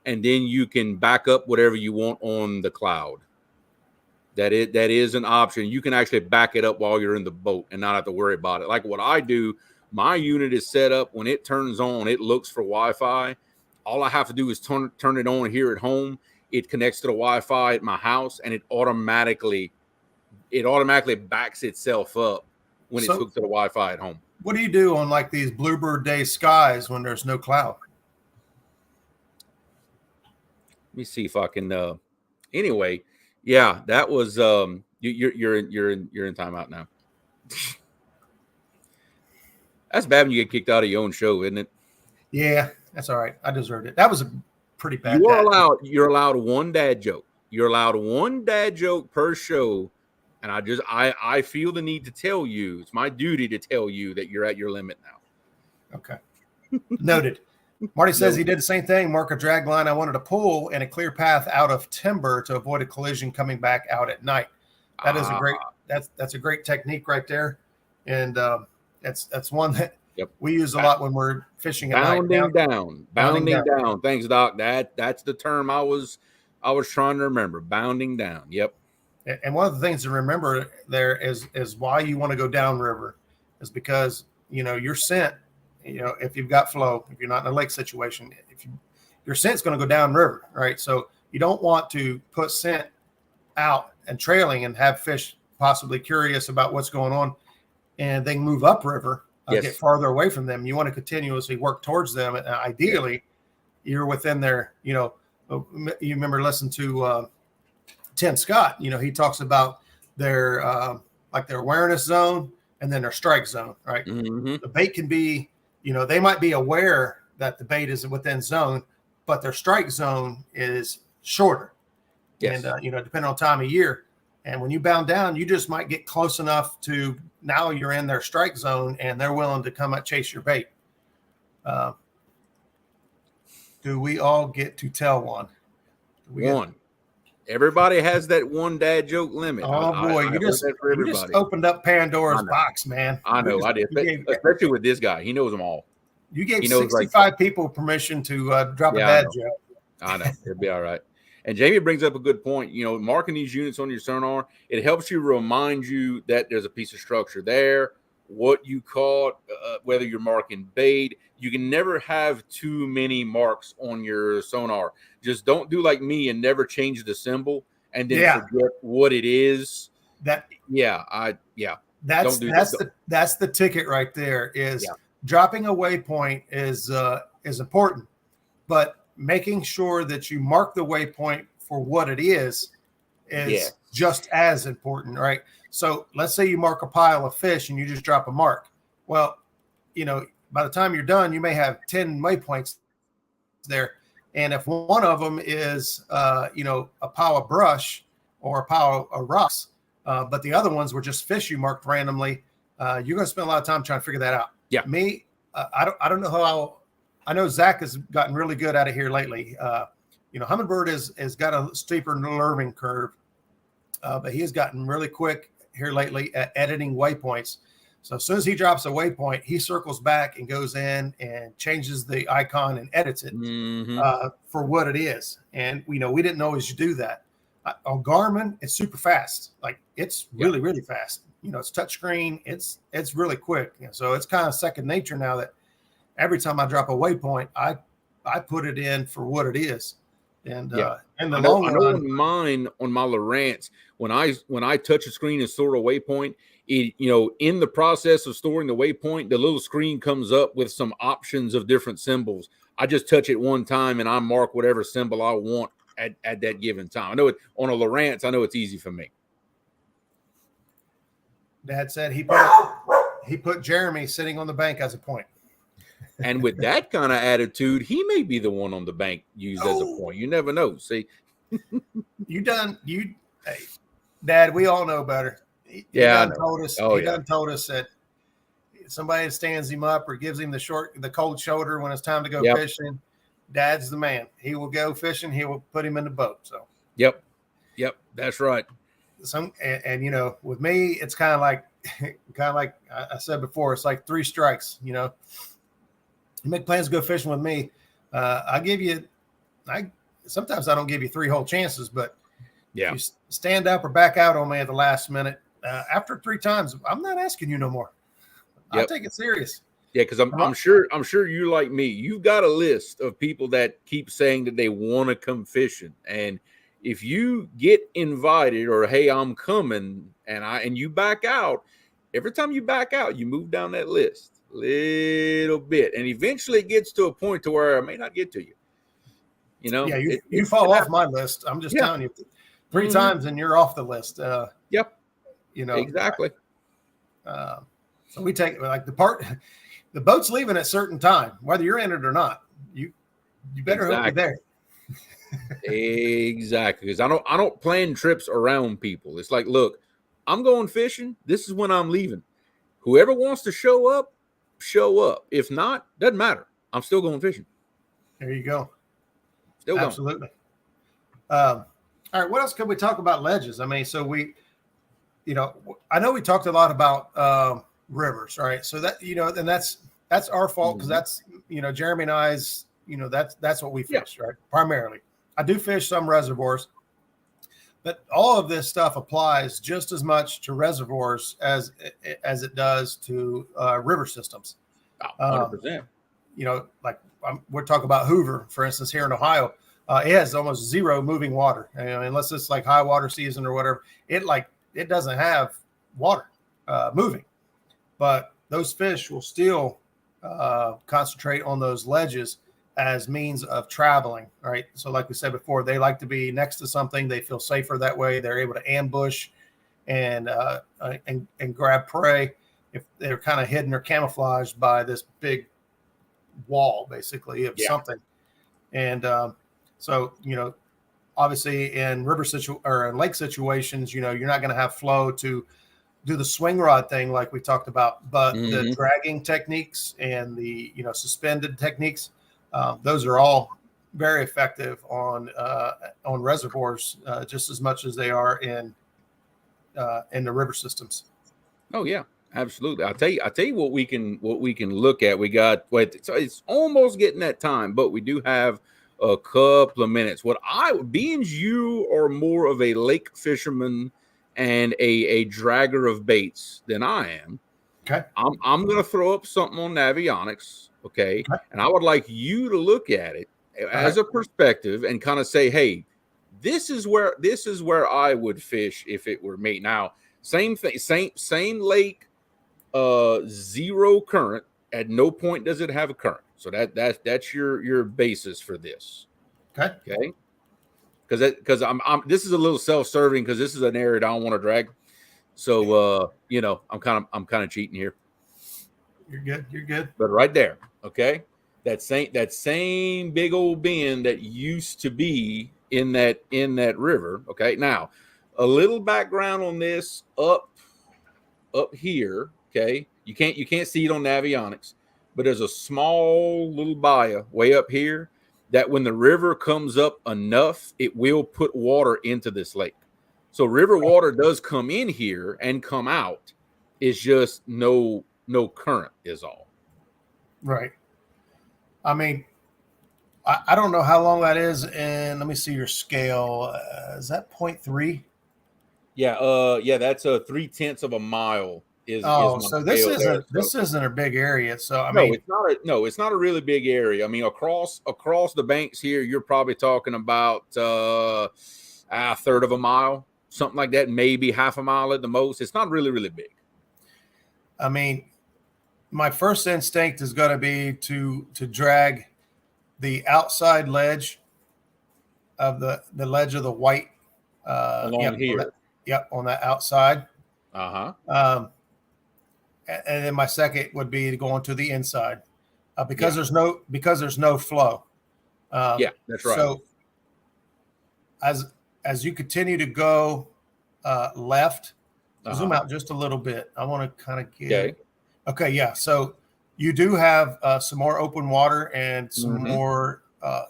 and then you can back up whatever you want on the cloud. That is an option. You can actually back it up while you're in the boat and not have to worry about it. Like what I do, my unit is set up, when it turns on, it looks for Wi-Fi. All I have to do is turn it on here at home. It connects to the Wi-Fi at my house, and it automatically backs itself up when it's hooked to the Wi-Fi at home. What do you do on like these bluebird day skies when there's no cloud? Let me see if I can. Anyway, yeah, that was you're in timeout now. That's bad when you get kicked out of your own show, isn't it? Yeah, that's all right. I deserved it. That was a pretty bad. You're allowed one dad joke. You're allowed one dad joke per show, and I feel the need to tell you. It's my duty to tell you that you're at your limit now. Okay, noted. Marty says he did the same thing. Mark a drag line I wanted to pull and a clear path out of timber to avoid a collision coming back out at night. That is that's a great technique right there, and that's one that we use a lot when we're fishing at night. Bounding down. Thanks, Doc. That's the term I was trying to remember. Bounding down. Yep. And one of the things to remember there is why you want to go downriver, is because your scent. If you've got flow, if you're not in a lake situation, your scent's going to go downriver, right? So you don't want to put scent out and trailing and have fish possibly curious about what's going on, and they move upriver, get farther away from them. You want to continuously work towards them, and ideally, you're within their. You remember listening to Tim Scott. He talks about their their awareness zone and then their strike zone, right? Mm-hmm. The bait can be. They might be aware that the bait is within zone, but their strike zone is shorter. Yes. And, depending on time of year. And when you bound down, you just might get close enough to now you're in their strike zone and they're willing to come and chase your bait. Do we all get to tell one? Everybody has that one dad joke limit. Oh, boy. You just opened up Pandora's box, man. I know. I did. Especially with this guy. He knows them all. You gave 65 people permission to drop a dad joke. I know. It'll be all right. And Jamie brings up a good point. Marking these units on your sonar, it helps you remind you that there's a piece of structure there, what you caught, whether you're marking bait. You can never have too many marks on your sonar. Just don't do like me and never change the symbol and then forget what it is. That's the ticket right there. Is dropping a waypoint is is important, but making sure that you mark the waypoint for what it is just as important, right? So let's say you mark a pile of fish and you just drop a mark. Well, by the time you're done, you may have 10 waypoints there. And if one of them is, a pile of brush or a pile of rocks, but the other ones were just fish you marked randomly, you're going to spend a lot of time trying to figure that out. Yeah. Me, I don't know how. I know Zach has gotten really good at it here lately. Humminbird has got a steeper learning curve, but he has gotten really quick here lately at editing waypoints. So as soon as he drops a waypoint, he circles back and goes in and changes the icon and edits it for what it is. And we didn't always do that. On Garmin, it's super fast. Like it's really, really fast. It's touchscreen. It's really quick. So it's kind of second nature now that every time I drop a waypoint, I put it in for what it is. And in the long run, on my Lowrance, when I touch a screen and store a waypoint, it, in the process of storing the waypoint, the little screen comes up with some options of different symbols. I just touch it one time and I mark whatever symbol I want at that given time. I know it on a Lowrance. I know it's easy for me. Dad said he put Jeremy sitting on the bank as a point. And with that kind of attitude, he may be the one on the bank used as a point. You never know. See, hey, Dad, we all know better. He done told us that somebody stands him up or gives him the cold shoulder when it's time to go fishing. Dad's the man. He will go fishing. He will put him in the boat. So yep, that's right. And with me, it's kind of like I said before. It's like 3 strikes. You make plans to go fishing with me. Sometimes I don't give you 3 whole chances, but if you stand up or back out on me at the last minute, after 3 times, I'm not asking you no more. I take it serious. Yeah, because I'm sure you like me. You've got a list of people that keep saying that they want to come fishing, and if you get invited or hey, I'm coming, and you back out, every time you back out, you move down that list a little bit, and eventually it gets to a point to where I may not get to you. Yeah, you fall off my list. I'm just telling you, 3 times and you're off the list. Exactly. So we take like the boat's leaving at a certain time, whether you're in it or not. You better hope you're there. Exactly, because I don't plan trips around people. It's like, look, I'm going fishing. This is when I'm leaving. Whoever wants to show up, show up. If not, doesn't matter. I'm still going fishing. There you go. Still going. Absolutely. All right, what else could we talk about ledges? I mean, so I know we talked a lot about rivers, right? So that and that's our fault because that's Jeremy and I's. That's what we fish, right? Primarily, I do fish some reservoirs, but all of this stuff applies just as much to reservoirs as it does to river systems. 100%. Like we're talking about Hoover, for instance, here in Ohio. It has almost 0 moving water, unless it's like high water season or whatever. It doesn't have water moving, but those fish will still concentrate on those ledges as means of traveling, right? So like we said before, they like to be next to something. They feel safer that way. They're able to ambush and grab prey if they're kind of hidden or camouflaged by this big wall, basically, of something. And so, obviously in or in lake situations, you're not going to have flow to do the swing rod thing like we talked about, but the dragging techniques and the suspended techniques, those are all very effective on reservoirs just as much as they are in the river systems. Oh yeah, absolutely. I'll tell you what we can look at. We got it's almost getting that time, but we do have a couple of minutes. Being you are more of a lake fisherman and a dragger of baits than I am. Okay. I'm going to throw up something on Navionics. Okay. And I would like you to look at it as a perspective and kind of say, hey, this is where I would fish if it were me. Now, same thing, same lake, 0 current. At no point does it have a current. So that's your basis for this. Okay. Okay. Because I'm this is a little self-serving because this is an area I don't want to drag. So I'm kind of cheating here. You're good. You're good. But right there, okay, that same big old bend that used to be in that river. Okay, now a little background on this up here. Okay, you can't see it on Navionics, but there's a small little bayou way up here that when the river comes up enough, it will put water into this lake. So river water does come in here and come out. It's just no current is all. Right. I mean, I don't know how long that is. And let me see your scale. Is that 0.3? Yeah. That's a 0.3 of a mile is my so this isn't a big area. So it's not a really big area. I mean, across the banks here, you're probably talking about a third of a mile, something like that, maybe half a mile at the most. It's not really, really big. I mean, my first instinct is going to be to drag the outside ledge of the ledge of the white along here. On that outside. Uh-huh. And then my second would be to go into the inside because there's no flow. That's right. So as you continue to go left, zoom out just a little bit. I want to kind of get okay. Yeah. So you do have some more open water and some more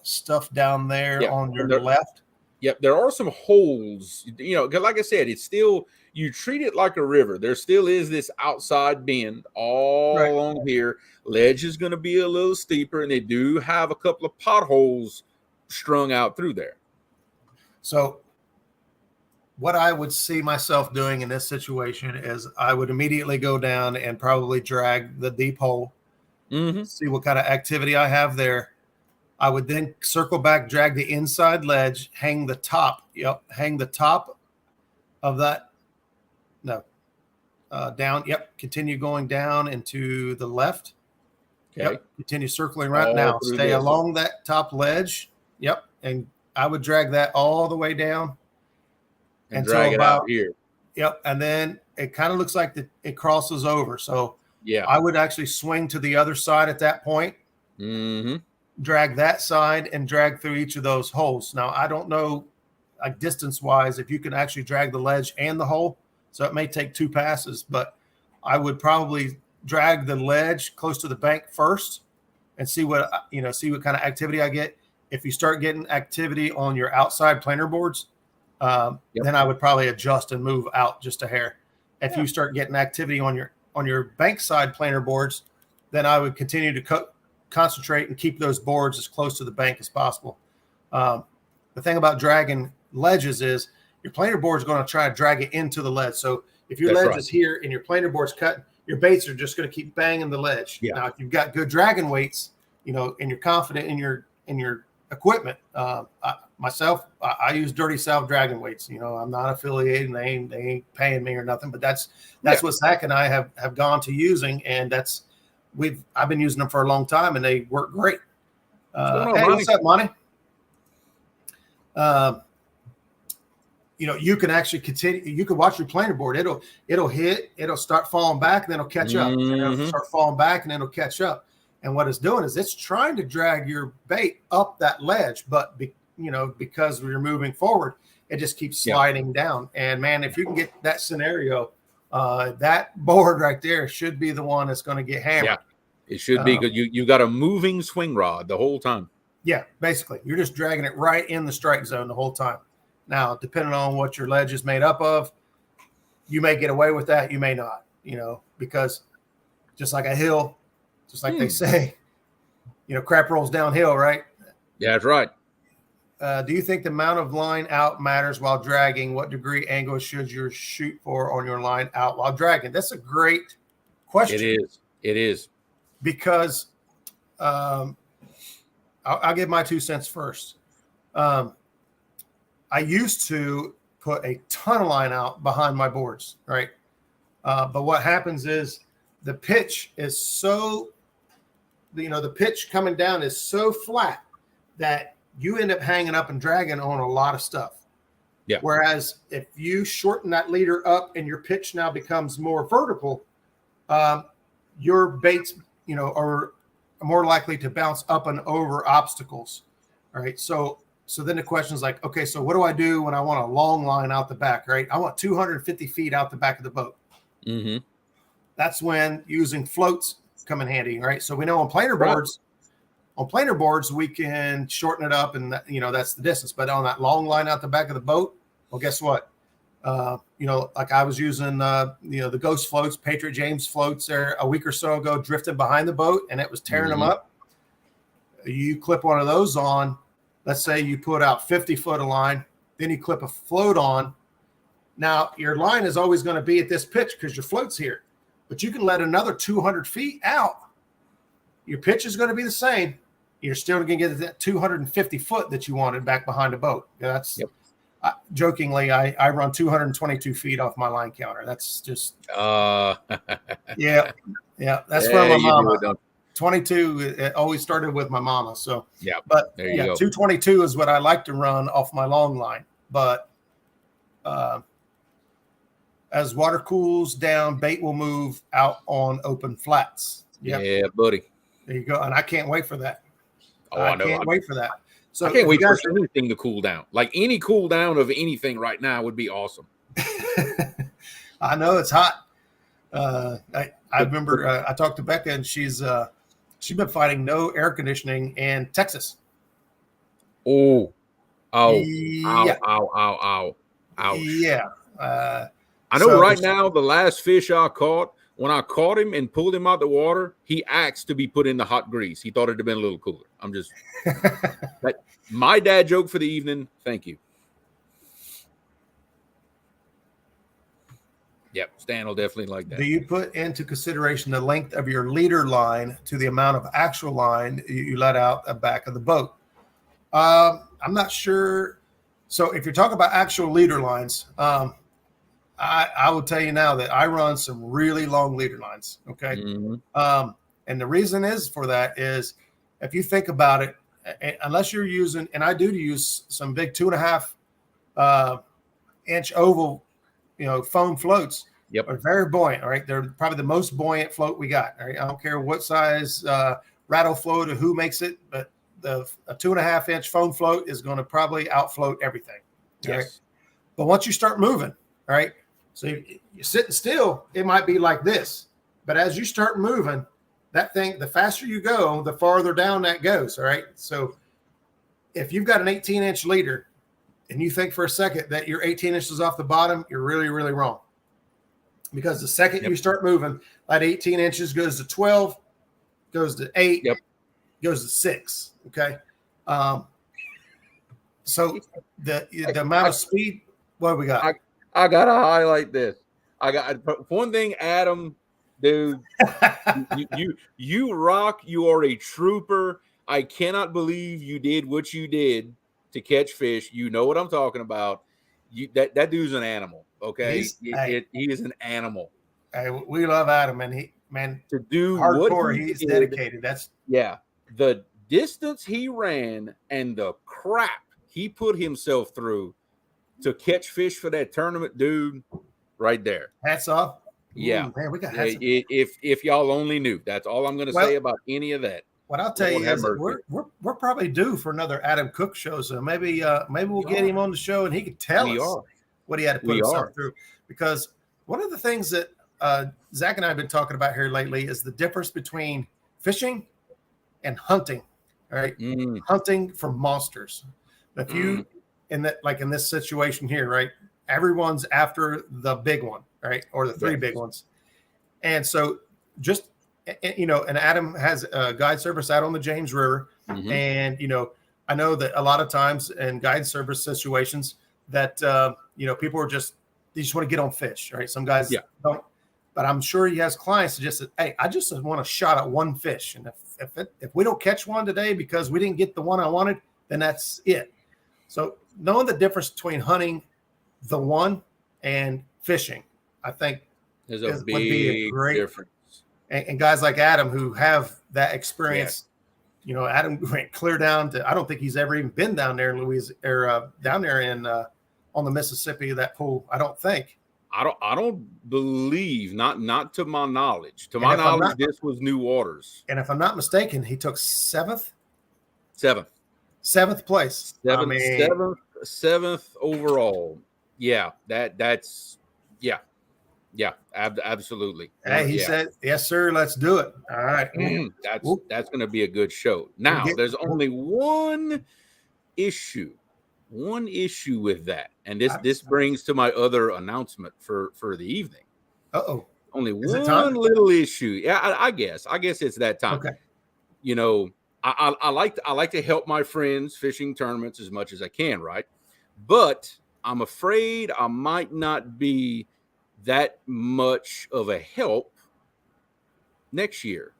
stuff down there on your left. Yep, there are some holes, like I said, it's still, you treat it like a river. There still is this outside bend all along here. Ledge is going to be a little steeper, and they do have a couple of potholes strung out through there. So what I would see myself doing in this situation is I would immediately go down and probably drag the deep hole, see what kind of activity I have there. I would then circle back, drag the inside ledge, hang the top of that. No, down. Yep. Continue going down into the left. Okay. Yep. Continue circling right now. Stay along that top ledge. Yep. And I would drag that all the way down. And drag it out here. Yep. And then it kind of looks like it crosses over. So I would actually swing to the other side at that point. Drag that side and drag through each of those holes. Now, I don't know, like distance-wise, if you can actually drag the ledge and the hole. So it may take 2 passes, but I would probably drag the ledge close to the bank first and see what kind of activity I get. If you start getting activity on your outside planer boards, then I would probably adjust and move out just a hair. If you start getting activity on your bank side planer boards, then I would continue to concentrate and keep those boards as close to the bank as possible. The thing about dragging ledges is your planer board is going to try to drag it into the ledge. So if your ledge is here and your planer board's cut, your baits are just going to keep banging the ledge. Now, if you've got good dragging weights, and you're confident in your equipment, I use Dirty South dragging weights. I'm not affiliated, and they ain't paying me or nothing, but that's what Zach and I have gone to using, and I've been using them for a long time, and they work great. Hey, what's up, Monty? You can actually continue. You can watch your planer board. It'll hit. It'll start falling back, and then it'll catch up. And it'll start falling back, and then it'll catch up. And what it's doing is it's trying to drag your bait up that ledge, but because we're moving forward, it just keeps sliding down. And man, if you can get that scenario, that board right there should be the one that's going to get hammered. It should be, because you got a moving swing rod the whole time. Yeah, basically. You're just dragging it right in the strike zone the whole time. Now, depending on what your ledge is made up of, you may get away with that. You may not, because just like a hill, just like they say, crap rolls downhill, right? Yeah, that's right. Do you think the amount of line out matters while dragging? What degree angle should you shoot for on your line out while dragging? That's a great question. It is. Because I'll give my 2 cents first. I used to put a ton of line out behind my boards, right? But what happens is the pitch is so the pitch coming down is so flat that you end up hanging up and dragging on a lot of stuff. Yeah. Whereas if you shorten that leader up and your pitch now becomes more vertical, your baits, are more likely to bounce up and over obstacles. All right. So then the question is like, okay, so what do I do when I want a long line out the back, right? I want 250 feet out the back of the boat. Mm-hmm. That's when using floats come in handy, right? So we know on planer boards, we can shorten it up and that's the distance. But on that long line out the back of the boat, well, guess what? Like I was using, the Ghost floats, Patriot James floats there a week or so ago, drifted behind the boat and it was tearing them up. You clip one of those on, let's say you put out 50 foot of line, then you clip a float on. Now your line is always going to be at this pitch because your float's here, but you can let another 200 feet out. Your pitch is going to be the same. You're still going to get that 250 foot that you wanted back behind the boat. That's jokingly, I run 222 feet off my line counter. That's just, yeah. That's from my mama. 22, it always started with my mama. So, but 222 is what I like to run off my long line. But as water cools down, bait will move out on open flats. Yeah, buddy. There you go. And I can't wait for that. I know. Can't wait for that. So I can't wait for anything to cool down. Like any cool down of anything right now would be awesome. I know it's hot. I remember I talked to Becca and she's been fighting no air conditioning in Texas. Ow. Yeah. Ow. Yeah. I know right now the last fish I caught, when I caught him and pulled him out the water, he asked to be put in the hot grease. He thought it'd have been a little cooler. I'm just my dad joke for the evening. Thank you. Yep, Stan will definitely like that. Do you put into consideration the length of your leader line to the amount of actual line you let out the back of the boat? I'm not sure. So if you're talking about actual leader lines, I will tell you now that I run some really long leader lines. Okay. Mm-hmm. And the reason is for that is if you think about it, unless you're using, and I do use some big 2.5 inch oval, foam floats. Yep. Are very buoyant. All right. They're probably the most buoyant float we got. All right. I don't care what size rattle float or who makes it, but a 2.5 inch foam float is going to probably outfloat everything. Yes. Right? But once you start moving, all right. So you're sitting still, it might be like this. But as you start moving, that thing, the faster you go, the farther down that goes. All right. So if you've got an 18-inch leader and you think for a second that you're 18 inches off the bottom, you're really, really wrong. Because the second you start moving, that 18 inches goes to 12, goes to 8, goes to 6. Okay. So the amount of speed, what we got? I got to highlight this. I got one thing, Adam, dude, you rock. You are a trooper. I cannot believe you did what you did to catch fish. You know what I'm talking about. That dude's an animal. Okay. He is an animal. Hey, we love Adam, and to do hardcore, what he's dedicated. That's the distance he ran and the crap he put himself through to catch fish for that tournament, dude, right there. Hats off. Yeah. Ooh, man, we got hats off. If y'all only knew. That's all I'm going to say about any of that. What I'll tell you is we're probably due for another Adam Cook show. So maybe we'll get him on the show and he could tell us what he had to put himself through. Because one of the things that Zach and I have been talking about here lately is the difference between fishing and hunting. All right. Hunting for monsters. If you in this situation here, right? Everyone's after the big one, right? Or the three big ones. And so just, and Adam has a guide service out on the James River. Mm-hmm. And, I know that a lot of times in guide service situations that, people are they just want to get on fish, right? Some guys don't, but I'm sure he has clients that just said, hey, I just want a shot at one fish. And if we don't catch one today because we didn't get the one I wanted, then that's it. So knowing the difference between hunting the one and fishing, I think would be a great difference. and guys like Adam who have that experience. You know, Adam went clear down to, I don't think he's ever even been down there in Louisiana or down there in on the Mississippi, that pool. I don't think. I don't believe, not to my knowledge. To my knowledge, this was new waters. And if I'm not mistaken, he took seventh place. Seventh overall. Yeah, that's absolutely. Hey, he said, "Yes, sir. Let's do it." All right. That's going to be a good show. Now, there's only one issue with that, and this brings to my other announcement for the evening. Only one little issue. Yeah, I guess it's that time. Okay. You know, I like to help my friends fishing tournaments as much as I can, right? But I'm afraid I might not be that much of a help next year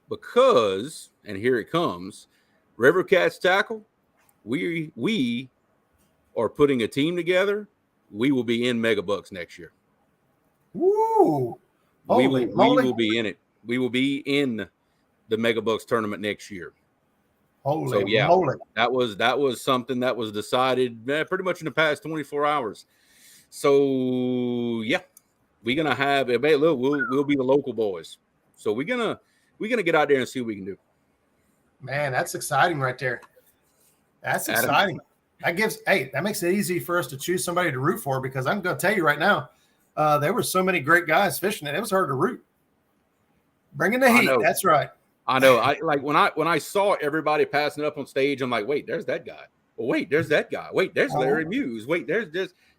because, and here it comes, River Cats Tackle, we are putting a team together. We will be in Megabucks next year. Woo! We will be in it. We will be in the Megabucks tournament next year. Holy moly. That was something that was decided pretty much in the past 24 hours. So yeah, we're gonna have we'll be the local boys. So we're gonna get out there and see what we can do. Man, that's exciting right there. That's exciting. That makes it easy for us to choose somebody to root for, because I'm gonna tell you right now, there were so many great guys fishing it. It was hard to root. Bringing the heat. That's right. I know. I like when I saw everybody passing up on stage, I'm like, wait, there's that guy. Well, wait, there's that guy. Wait, there's Larry Muse. Wait, there's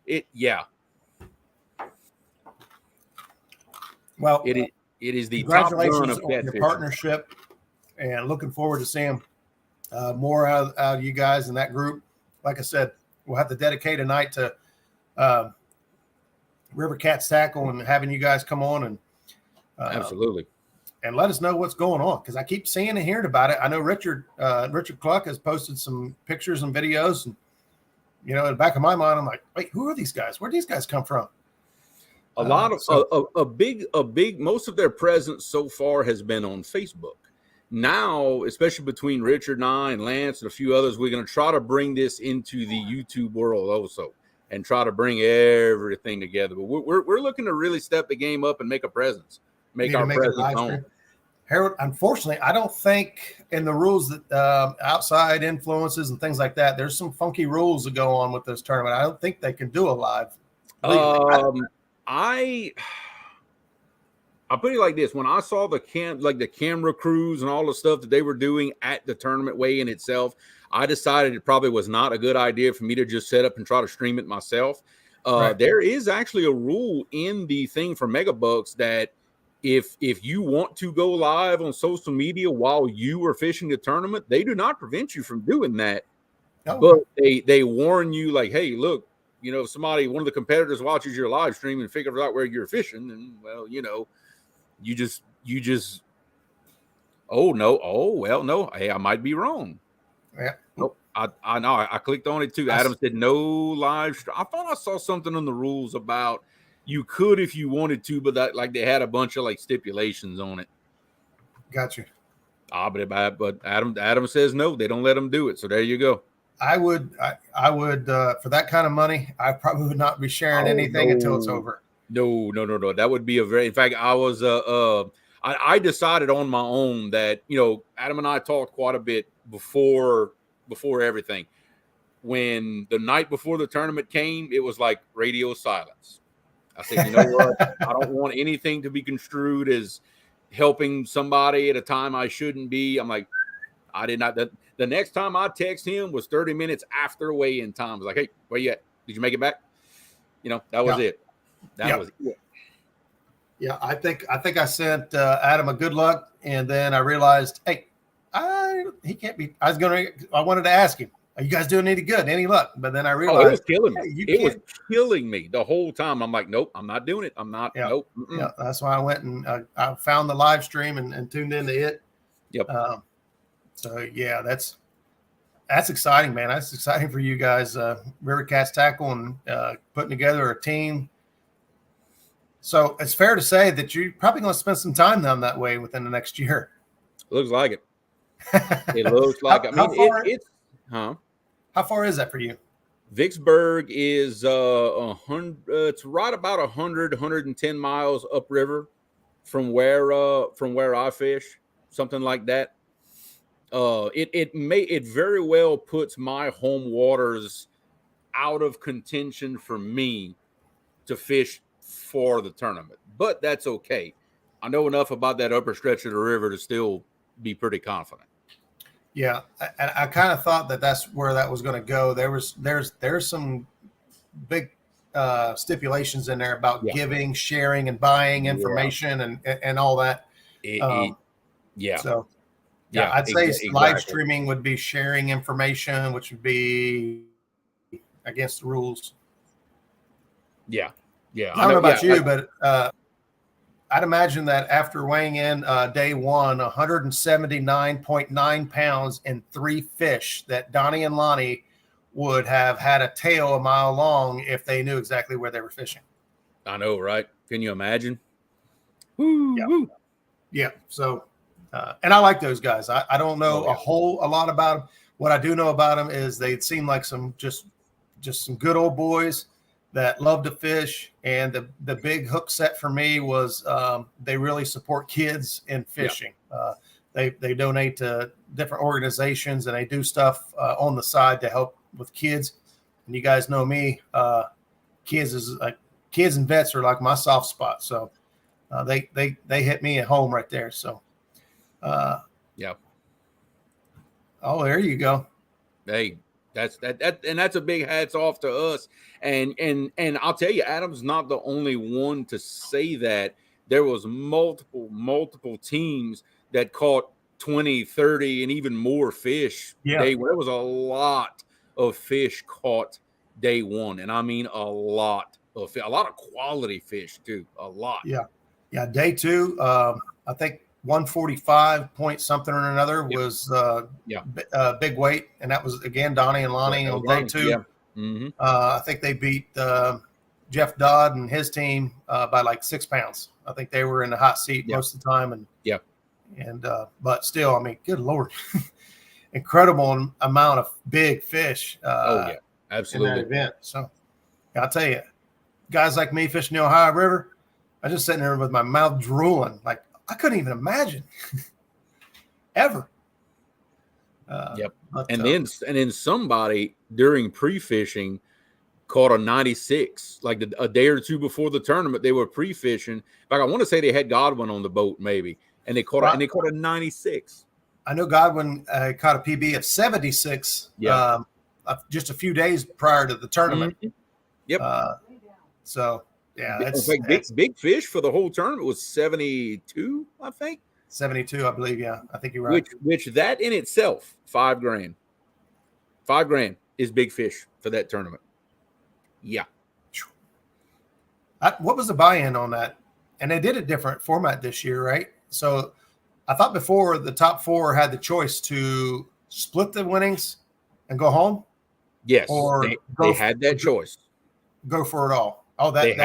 it. Yeah. Well, it is the top gun of your partnership, and looking forward to seeing more out of you guys in that group. Like I said, we'll have to dedicate a night to River Cats Tackle and having you guys come on and absolutely. And let us know what's going on, because I keep seeing and hearing about it. I know Richard Cluck has posted some pictures and videos, and you know, in the back of my mind, I'm like, wait, who are these guys? Where do these guys come from? A lot of a big most of their presence so far has been on Facebook. Now, especially between Richard and I and Lance and a few others, we're going to try to bring this into the YouTube world also, and try to bring everything together. But we're looking to really step the game up and make a presence. Make our presence known. Harold, unfortunately, I don't think in the rules that outside influences and things like that, there's some funky rules that go on with this tournament. I don't think they can do a live. I put it like this: when I saw the camera crews and all the stuff that they were doing at the tournament weigh-in itself, I decided it probably was not a good idea for me to just set up and try to stream it myself. Right. There is actually a rule in the thing for Megabucks that if you want to go live on social media while you are fishing the tournament, they do not prevent you from doing that. Oh. But they warn you, like, hey, look, you know, if one of the competitors watches your live stream and figures out where you're fishing, and well, you know, you just no, hey, I might be wrong. Yeah. Nope. I know. I clicked on it too. Adam said no live stream. I thought I saw something on the rules about you could if you wanted to, but that, like, they had a bunch of like stipulations on it. Gotcha. But Adam says no, they don't let them do it. So there you go. I would for that kind of money, I probably would not be sharing anything until it's over. No. That would be in fact, I was I decided on my own that, you know, Adam and I talked quite a bit before everything. When the night before the tournament came, it was like radio silence. I said, you know what? I don't want anything to be construed as helping somebody at a time I shouldn't be. I'm like, I did not. The next time I text him was 30 minutes after weigh-in time. I was like, hey, where you at? Did you make it back? You know, that was it. That was it. Yeah, I think I sent Adam a good luck, and then I realized, hey, he can't be. I wanted to ask him, are you guys doing any good? Any luck? But then I realized it was killing me. Hey, it was killing me the whole time. I'm like, nope, I'm not doing it. I'm not. Yeah. Nope. Yeah, that's why I went and I found the live stream and tuned into it. Yep. So yeah, that's exciting, man. That's exciting for you guys. River Cats Tackle and putting together a team. So it's fair to say that you're probably going to spend some time down that way within the next year. Looks like it. It looks like. How far is that for you? Vicksburg is 100. It's right about 110 miles upriver from where I fish, something like that. It very well puts my home waters out of contention for me to fish for the tournament, but that's okay. I know enough about that upper stretch of the river to still be pretty confident. Yeah, I kind of thought that that's where that was going to go. There's some big stipulations in there about giving, sharing, and buying information and all that. So I'd say live streaming would be sharing information, which would be against the rules. Yeah. I don't know about you, but I'd imagine that after weighing in day one, 179.9 pounds and 3 fish, that Donnie and Lonnie would have had a tail a mile long if they knew exactly where they were fishing. I know, right? Can you imagine? Yeah. So, and I like those guys. I don't know a lot about them. What I do know about them is they seem like some just some good old boys that love to fish. And the big hook set for me was they really support kids in fishing. They donate to different organizations and they do stuff on the side to help with kids. And you guys know me, kids and vets are like my soft spot. So they hit me at home right there. So oh, there you go. Hey, that's a big hats off to us. And I'll tell you, Adam's not the only one to say that. There was multiple teams that caught 20, 30, and even more fish. Yeah. There was a lot of fish caught day one. And I mean a lot of quality fish too. A lot. Yeah. Day two, I think 145 point something or another was big weight, and that was again Donnie and Lonnie on day two. Yeah. Mm-hmm. I think they beat Jeff Dodd and his team by like 6 pounds. I think they were in the hot seat most of the time, and but still, I mean, good Lord, incredible amount of big fish. Absolutely. In that event. So I'll tell you, guys like me fishing the Ohio River, I just sitting there with my mouth drooling, like I couldn't even imagine ever. But, and then somebody during pre-fishing caught a 96, like a day or two before the tournament. They were pre-fishing. Like I want to say they had Godwin on the boat maybe, and they caught a 96. I know Godwin caught a PB of 76. Just a few days prior to the tournament. Mm-hmm. Yep. So yeah, it's like big fish for the whole tournament was 72, I think. 72, I believe. Yeah, I think you're right. Which that in itself, $5,000. $5,000 is big fish for that tournament. Yeah. What was the buy-in on that? And they did a different format this year, right? So I thought before the top 4 had the choice to split the winnings and go home. Yes, or they had that choice. Go for it all. Oh, they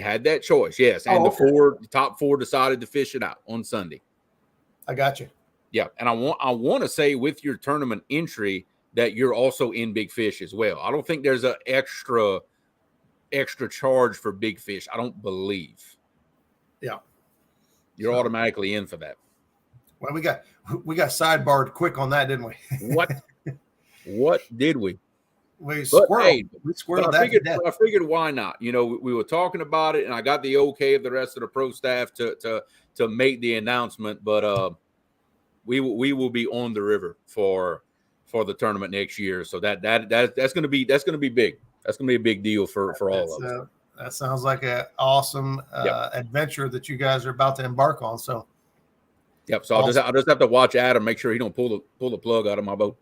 had that choice. Yes, and the top 4 decided to fish it out on Sunday. I got you. Yeah, and I want to say with your tournament entry that you're also in big fish as well. I don't think there's an extra charge for big fish. I don't believe. Yeah, you're automatically in for that. Well, we got sidebarred quick on that, didn't we? What did we? We squirreled that. I figured why not? You know, we were talking about it, and I got the okay of the rest of the pro staff to make the announcement. But we will be on the river for the tournament next year. So that's going to be big. That's going to be a big deal for all of us. That sounds like an awesome adventure that you guys are about to embark on. So, So awesome. I'll just have to watch Adam, make sure he don't pull the plug out of my boat.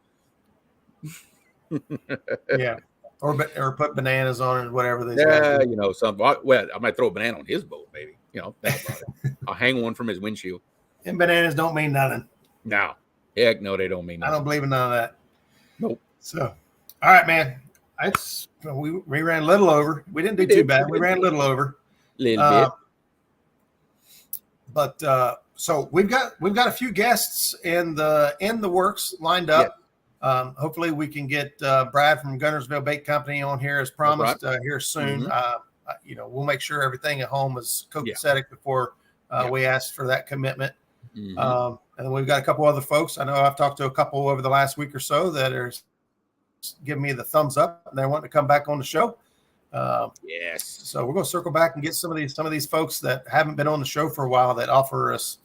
Yeah, or put bananas on it, whatever they say. You know, something. Well, I might throw a banana on his boat, maybe. You know, that's about it. I'll hang one from his windshield. And bananas don't mean nothing. No, heck no, they don't mean nothing. I don't believe in none of that. Nope. So, all right, man. We ran a little over. We didn't do too bad. We ran a little over. Little bit. But so we've got a few guests in the works lined up. Yeah. Hopefully we can get Brad from Gunnersville Bait Company on here as promised here soon. We'll make sure everything at home is copacetic before we ask for that commitment. And then we've got a couple other folks. I know I've talked to a couple over the last week or so that are giving me the thumbs up and they want to come back on the show. Yes. So we're going to circle back and get some of these folks that haven't been on the show for a while that offer us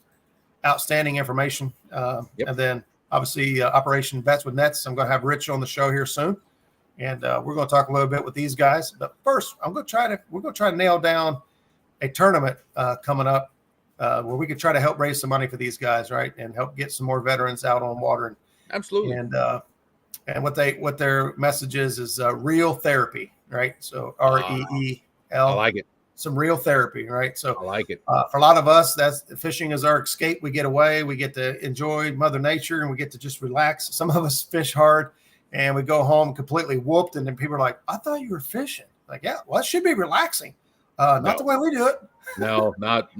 outstanding information. And then obviously Operation Vets with Nets. I'm going to have Rich on the show here soon, and we're going to talk a little bit with these guys. But first, we're going to try to nail down a tournament coming up where we could try to help raise some money for these guys, right, and help get some more veterans out on water. Absolutely. And what their message is real therapy, right? So REEL. I like it. Some real therapy, right? So I like it. For a lot of us, that's fishing is our escape. We get away, we get to enjoy Mother Nature, and we get to just relax. Some of us fish hard, and we go home completely whooped, and then people are like, "I thought you were fishing." Like, yeah, well, it should be relaxing. Not the way we do it. No, not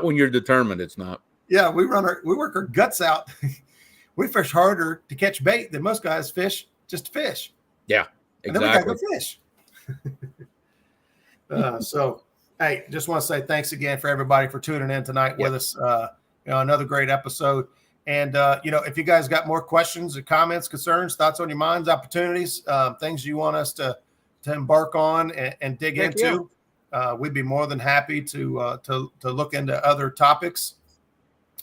when you're determined. It's not. Yeah, we work our guts out. We fish harder to catch bait than most guys fish just to fish. Yeah, exactly. And then we gotta go fish. So, hey, just want to say thanks again for everybody for tuning in tonight with us. Another great episode. And, if you guys got more questions or comments, concerns, thoughts on your minds, opportunities, things you want us to embark on and dig into, we'd be more than happy to look into other topics.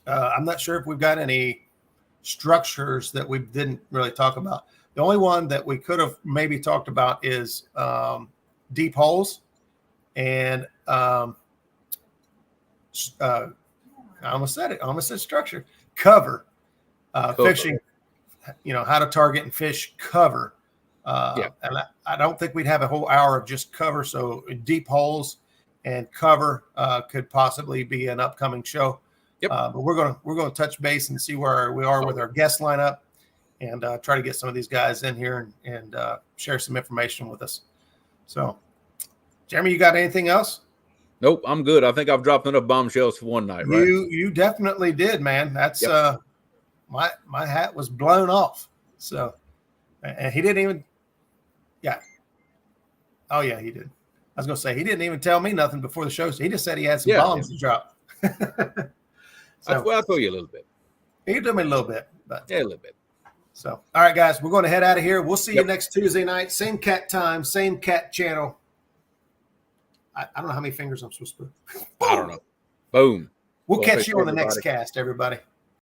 I'm not sure if we've got any structures that we didn't really talk about. The only one that we could have maybe talked about is deep holes and I almost said it. I almost said structure. Cover. Fishing, how to target and fish cover. And I don't think we'd have a whole hour of just cover. So deep holes and cover could possibly be an upcoming show. But we're gonna touch base and see where we are with our guest lineup, and try to get some of these guys in here and share some information with us. So, Jeremy, you got anything else? Nope, I'm good. I think I've dropped enough bombshells for one night. Right? You definitely did, man. That's my hat was blown off. So, and he didn't even. Yeah. Oh yeah, he did. I was gonna say he didn't even tell me nothing before the show. So he just said he had some bombs to drop. So, I'll tell you a little bit. He told me a little bit, but a little bit. So, all right, guys, we're going to head out of here. We'll see you next Tuesday night. Same cat time, same cat channel. I don't know how many fingers I'm supposed to put. I don't know. Boom. We'll catch you on the next cast, everybody.